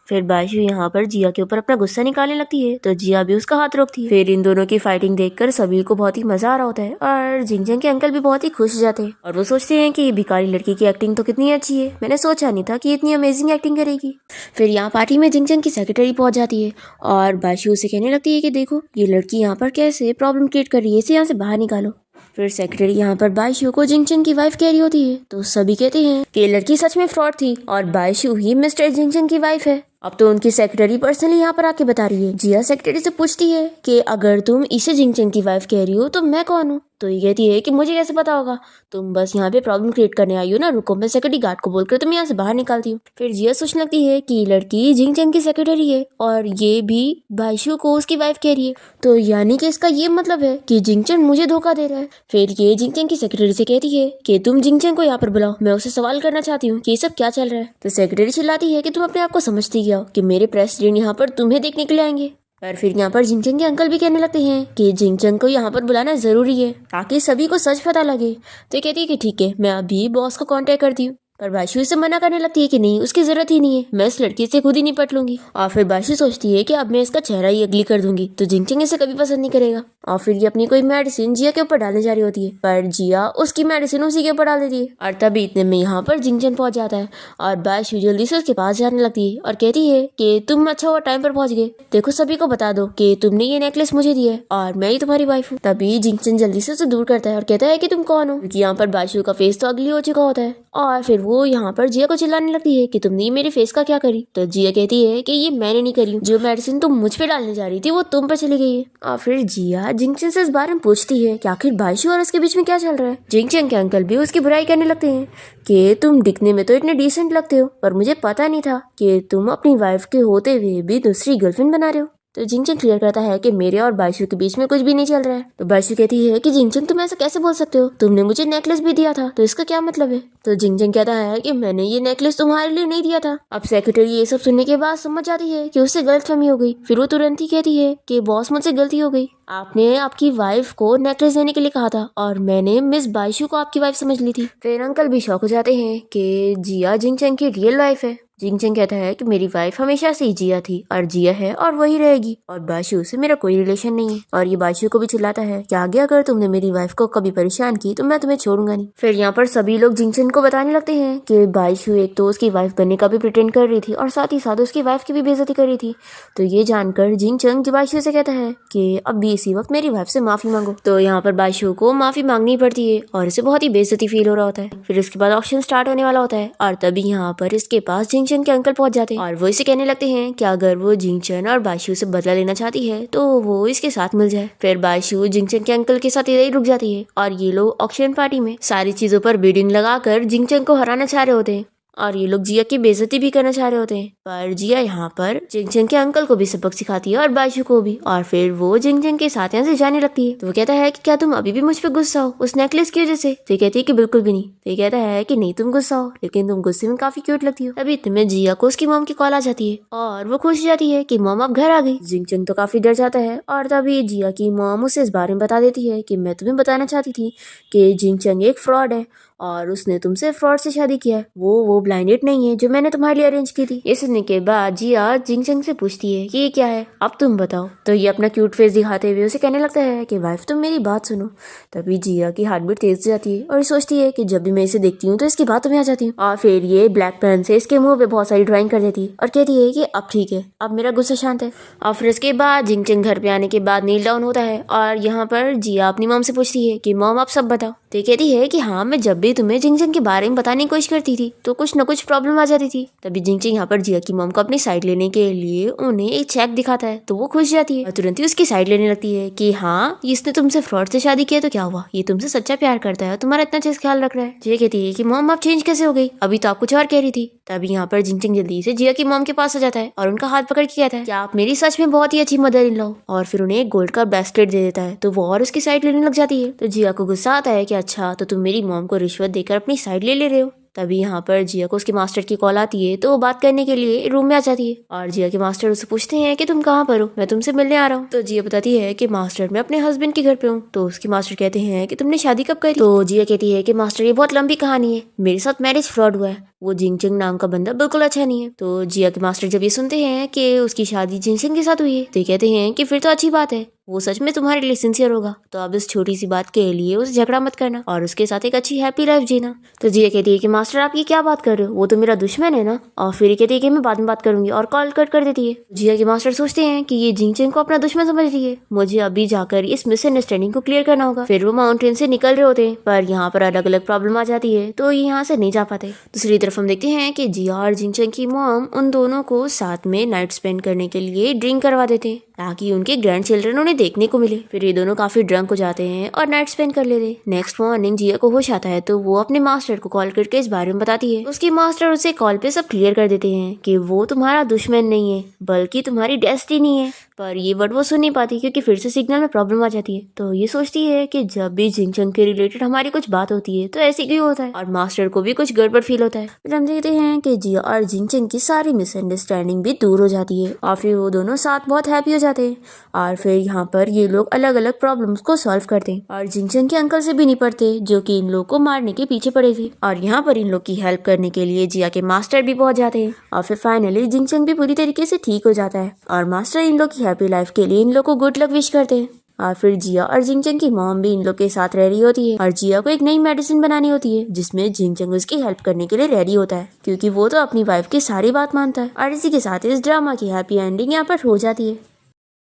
फिर बाइशू यहाँ पर जिया के ऊपर अपना गुस्सा निकालने लगती है तो जिया भी उसका हाथ रोकती है। फिर इन दोनों की फाइटिंग देखकर सभी को बहुत ही मजा आ रहा होता है और जिंगचंग के अंकल भी बहुत ही खुश हो जाते हैं और वो सोचते हैं कि भिखारी लड़की की एक्टिंग तो कितनी अच्छी है, मैंने सोचा नहीं था कि इतनी अमेजिंग एक्टिंग करेगी। फिर यहाँ पार्टी में जिंगचंग की सेक्रेटरी पहुंच जाती है और बाइशू से कहने लगती है कि देखो ये लड़की यहाँ पर कैसे प्रॉब्लम क्रिएट कर रही है, इसे यहाँ से बाहर निकालो। फिर सेक्रेटरी यहाँ पर बाइशू को जिंगचंग की वाइफ कह रही होती है तो सभी कहते हैं कि ये लड़की सच में फ्रॉड थी और बाइशू ही मिस्टर जिंगचंग की वाइफ है। अब तो उनकी सेक्रेटरी पर्सनली यहाँ पर आके बता रही है। जिया सेक्रेटरी से पूछती है कि अगर तुम इसे जिंगचंग की वाइफ कह रही हो तो मैं कौन हूँ। तो ये कहती है कि मुझे कैसे पता होगा, तुम बस यहाँ पे प्रॉब्लम क्रिएट करने आई हो ना, रुको मैं सेक्रेटरी गार्ड को बोलकर तुम यहाँ से बाहर निकालती हूँ। फिर जिया सोचने लगती है कि लड़की जिंगचंग की सेक्रेटरी है और ये भी बाइशू को उसकी वाइफ कह रही है, तो यानी कि इसका ये मतलब है कि जिंगचंग मुझे धोखा दे रहा है। फिर ये जिंगचंग की सेक्रेटरी से कहती है कि तुम जिंगचंग को यहाँ पर बुलाओ, मैं उसे सवाल करना चाहती हूँ कि ये सब क्या चल रहा है। तो सेक्रेटरी चिल्लाती है कि तुम अपने आप को समझती क्या हो कि मेरे प्रेसिडेंट यहाँ पर तुम्हें देखने के लिए आएंगे। पर फिर यहाँ पर जिंगचंग के अंकल भी कहने लगते हैं कि जिंगचंग को यहाँ पर बुलाना जरूरी है ताकि सभी को सच पता लगे। तो ये कहती है कि ठीक है मैं अभी बॉस को कांटेक्ट करती हूँ। पर बाइशू इसे मना करने लगती है कि नहीं उसकी जरूरत ही नहीं है, मैं इस लड़की से खुद ही निपट लूंगी। और फिर बाइशू सोचती है कि अब मैं इसका चेहरा ही अगली कर दूंगी तो जिंगचंग इसे कभी पसंद नहीं करेगा। और फिर ये अपनी कोई मेडिसिन जिया के ऊपर डालने जा रही होती है, पर जिया उसकी मेडिसिन उसी के ऊपर डाल देती है। और तभी इतने में यहाँ पर जिंगचन पहुंच जाता है और बायशू जल्दी से उसके पास जाने लगती है और कहती है कि तुम अच्छा हुआ टाइम पर पहुंच गए, देखो सभी को बता दो कि तुमने ये नेकलेस मुझे दिया है और मैं ही तुम्हारी वाइफ हूँ। तभी जिंगचन जल्दी से उसे दूर करता है और कहता है कि तुम कौन हो, क्योंकि यहाँ पर बायशू का फेस तो अगली हो चुका होता है। और फिर वो यहाँ पर जिया को चिल्लाने लगती है कि तुमने मेरे फेस का क्या करी। तो जिया कहती है कि ये मैंने नहीं करी, जो मेडिसिन तुम मुझ पे डालने जा रही थी वो तुम पे चली गई है। और फिर जिया जिंगचन से इस बारे में पूछती है कि आखिर बायशू और उसके बीच में क्या चल रहा है। जिंगचन के अंकल भी उसकी बुराई करने लगते हैं कि तुम दिखने में तो इतने डिसेंट लगते हो, पर मुझे पता नहीं था कि तुम अपनी वाइफ के होते हुए भी दूसरी गर्लफ्रेंड बना रहे हो। तो जिंगचन क्लियर करता है कि मेरे और बायशू के बीच में कुछ भी नहीं चल रहा है। तो बायशू कहती है कि जिंगचन तुम ऐसा कैसे बोल सकते हो, तुमने मुझे नेकलेस भी दिया था, तो इसका क्या मतलब है। तो जिंगचन कहता है कि मैंने ये नेकलेस तुम्हारे लिए नहीं दिया था। अब सेक्रेटरी ये सब सुनने के बाद समझ जाती है कि उससे गलतफहमी हो गई। फिर वो तुरंत ही कहती है कि बॉस मुझसे गलती हो गई, आपने आपकी वाइफ को नेकलेस देने के लिए कहा था और मैंने मिस बायशू को आपकी वाइफ समझ ली थी। फिर अंकल भी शॉक हो जाते हैं कि जिया जिंगचन की रियल वाइफ है। जिंगचन कहता है कि मेरी वाइफ हमेशा से ही जिया थी और जिया है और वही रहेगी, और बायशू से मेरा कोई रिलेशन नहीं है। और ये बायशू को भी चिल्लाता है कि आगे अगर तुमने मेरी वाइफ को कभी परेशान की तो मैं तुम्हें छोड़ूंगा नहीं। फिर यहाँ पर सभी लोग जिंगचन को बताने लगते हैं कि बायशू एक तो उसकी वाइफ बनने का भी प्रिटेंड कर रही थी और साथ ही साथ उसकी वाइफ की भी बेइज्जती कर रही थी। तो ये जानकर जिंगचन बायशू से कहता है कि अब भी इसी वक्त मेरी वाइफ से माफी मांगो। तो यहाँ पर बायशू को माफी मांगनी पड़ती है और इसे बहुत ही बेइज्जती फील हो रहा होता है। फिर उसके बाद ऑक्शन स्टार्ट होने वाला होता है और तभी यहाँ पर इसके पास जिंगचन के अंकल पहुंच जाते हैं और वो इसे कहने लगते हैं कि अगर वो जिंगचन और बायशू से बदला लेना चाहती है तो वो इसके साथ मिल जाए। फिर बायशू जिंगचन के अंकल के साथ इधर ही रुक जाती है और ये लोग ऑक्शन पार्टी में सारी चीजों पर बीडिंग लगाकर जिंगचन को हराना चाह रहे होते हैं और ये लोग जिया की बेइज्जती भी करना चाह रहे होते हैं। पर जिया यहाँ पर जिंगचन के अंकल को भी सबक सिखाती है और बायशू को भी, और फिर वो जिंगचन के साथ यहाँ से जाने लगती है। तो वो कहता है कि क्या तुम अभी भी मुझ पे गुस्सा हो उस नेकलेस की वजह से। तो ये कहती है कि बिल्कुल भी नहीं। तो ये कहता है कि नहीं तुम गुस्सा हो, लेकिन तुम गुस्से में काफी क्यूट लगती हो। अभी तुम्हें जिया को उसकी मॉम की कॉल आ जाती है और वो खुश जाती है कि मॉम अब घर आ गई। जिंगचन तो काफी डर जाता है और तभी जिया की मॉम उसे इस बारे में बता देती है कि मैं तुम्हें बताना चाहती थी कि जिंगचन एक फ्रॉड है और उसने तुमसे फ्रॉड से शादी किया है। वो ब्लाइंड डेट नहीं है जो मैंने तुम्हारे लिए अरेंज की थी। ये सुनने के बाद जिया जिंगचन से पूछती है कि ये क्या है, अब तुम बताओ। तो ये अपना क्यूट फेस दिखाते हुए उसे कहने लगता है कि वाइफ तुम मेरी बात सुनो। तभी जिया की हार्ट बीट तेज जाती है और सोचती है कि जब भी मैं इसे देखती हूँ तो इसकी बात में आ जाती हूँ। और फिर ये ब्लैक पेन से इसके मुंह पे बहुत सारी ड्राइंग कर देती है और कहती है कि अब ठीक है, अब मेरा गुस्सा शांत है। और फिर इसके बाद जिंगचन घर पे आने के बाद नील डाउन होता है और यहाँ पर जिया अपनी मॉम से पूछती है कि मॉम आप सब बताओ। तो कहती है कि हाँ, मैं जब भी तुम्हें जिंगचन के बारे में बताने की कोशिश करती थी तो कुछ न कुछ प्रॉब्लम आ जाती थी। तभी जिंगचन यहाँ पर जिया की मॉम को अपनी साइड लेने के लिए उन्हें एक चेक दिखाता है तो वो खुश जाती है और तुरंत ही उसकी साइड लेने लगती है कि हाँ, इसने तुमसे फ्रॉड से शादी किया तो क्या हुआ, ये तुमसे सच्चा प्यार करता है, तुम्हारा इतना अच्छे से ख्याल रख रहा है। जिया कहती है कि मॉम आप चेंज कैसे हो गई, अभी तो आप कुछ और कह रही थी। तभी यहाँ पर जिंगचन जल्दी से जिया की मॉम के पास आ जाता है और उनका हाथ पकड़ के कहता है कि आप मेरी सच में बहुत ही अच्छी मदर इन लॉ, और फिर उन्हें एक गोल्ड का ब्रेसलेट दे देता है। तो वो और उसकी साइड लेने लग जाती है। तो जिया को गुस्सा आता है कि अच्छा, तो तुम मेरी मॉम को रिश्वत देकर अपनी साइड ले रहे हो। तभी यहाँ पर जिया को उसके मास्टर की कॉल आती है तो वो बात करने के लिए रूम में आ जाती है और जिया के मास्टर उससे पूछते हैं कि तुम कहाँ पर हो, मैं तुमसे मिलने आ रहा हूँ। तो जिया बताती है कि मास्टर मैं अपने हस्बैंड के घर पे हूँ। तो उसके मास्टर कहते हैं कि तुमने शादी कब करी। तो जिया कहती है कि मास्टर ये बहुत लंबी कहानी है, मेरे साथ मैरिज फ्रॉड हुआ है, वो जिंगचन नाम का बंदा बिल्कुल अच्छा नहीं है। तो जिया के मास्टर जब ये सुनते हैं कि उसकी शादी जिंगचन के साथ हुई है तो कहते हैं कि फिर तो अच्छी बात है, वो सच में तुम्हारे लिए सिंसियर होगा, तो अब इस छोटी सी बात के लिए उसे झगड़ा मत करना और उसके साथ एक अच्छी हैप्पी लाइफ जीना। तो जिया कहती है कि मास्टर आप ये क्या बात कर रहे हो, वो तो मेरा दुश्मन है ना। और फिर कहती है कि मैं बाद में बात करूंगी और कॉल कट कर देती है। जिया के मास्टर सोचते हैं कि ये जिंगचन को अपना दुश्मन समझ रही है, मुझे अभी जाकर इस मिसअंडरस्टैंडिंग को क्लियर करना होगा। फिर वो माउंटेन से निकल रहे होते हैं पर यहाँ पर अलग अलग प्रॉब्लम आ जाती है तो ये यहाँ से नहीं जा पाते। दूसरी तरफ हम देखते हैं कि जिया और जिंगचन की मॉम उन दोनों को साथ में नाइट स्पेंड करने के लिए ड्रिंक करवा देते हैं ताकि उनके ग्रैंड चिल्ड्रन उन्हें देखने को मिले। फिर ये दोनों काफी ड्रंक हो जाते हैं और नाइट स्पेंड कर लेते हैं। नेक्स्ट मॉर्निंग जिया को होश आता है तो वो अपने मास्टर को कॉल करके इस बारे में बताती है। उसकी मास्टर उसे कॉल पे सब क्लियर कर देते हैं कि वो तुम्हारा दुश्मन नहीं है बल्कि तुम्हारी डेस्टिनी है। पर ये वर्ड वो सुन नहीं पाती क्योंकि फिर से सिग्नल में प्रॉब्लम आ जाती है। तो ये सोचती है कि जब भी जिंगचन के रिलेटेड हमारी कुछ बात होती है तो ऐसे क्यों होता है, और मास्टर को भी कुछ गड़बड़ फील होता है। फिर हम देखते हैं कि जिया और जिंगचन की सारी मिसअंडरस्टैंडिंग भी दूर हो जाती है और फिर वो दोनों साथ बहुत हैप्पी हो जाते हैं। और फिर यहाँ पर ये लोग अलग अलग प्रॉब्लम्स को सॉल्व करते हैं और जिंगचन के अंकल से भी निपटते जो कि इन लोग को मारने के पीछे पड़े थे। और यहाँ पर इन लोग की हेल्प करने के लिए जिया के मास्टर भी पहुंच जाते हैं और फिर फाइनली जिंगचन भी पूरी तरीके से ठीक हो जाता है और मास्टर इन लोग की हैप्पी लाइफ के लिए इन लोग को गुड लक विश करते हैं। और फिर जिया और जिंगचंग की मॉम भी इन लोग के साथ रेडी होती है और जिया को एक नई मेडिसिन बनानी होती है जिसमें जिंगचंग उसकी हेल्प करने के लिए रेडी होता है क्योंकि वो तो अपनी वाइफ की सारी बात मानता है। और इसी के साथ इस ड्रामा की हैप्पी एंडिंग यहाँ पर हो जाती है।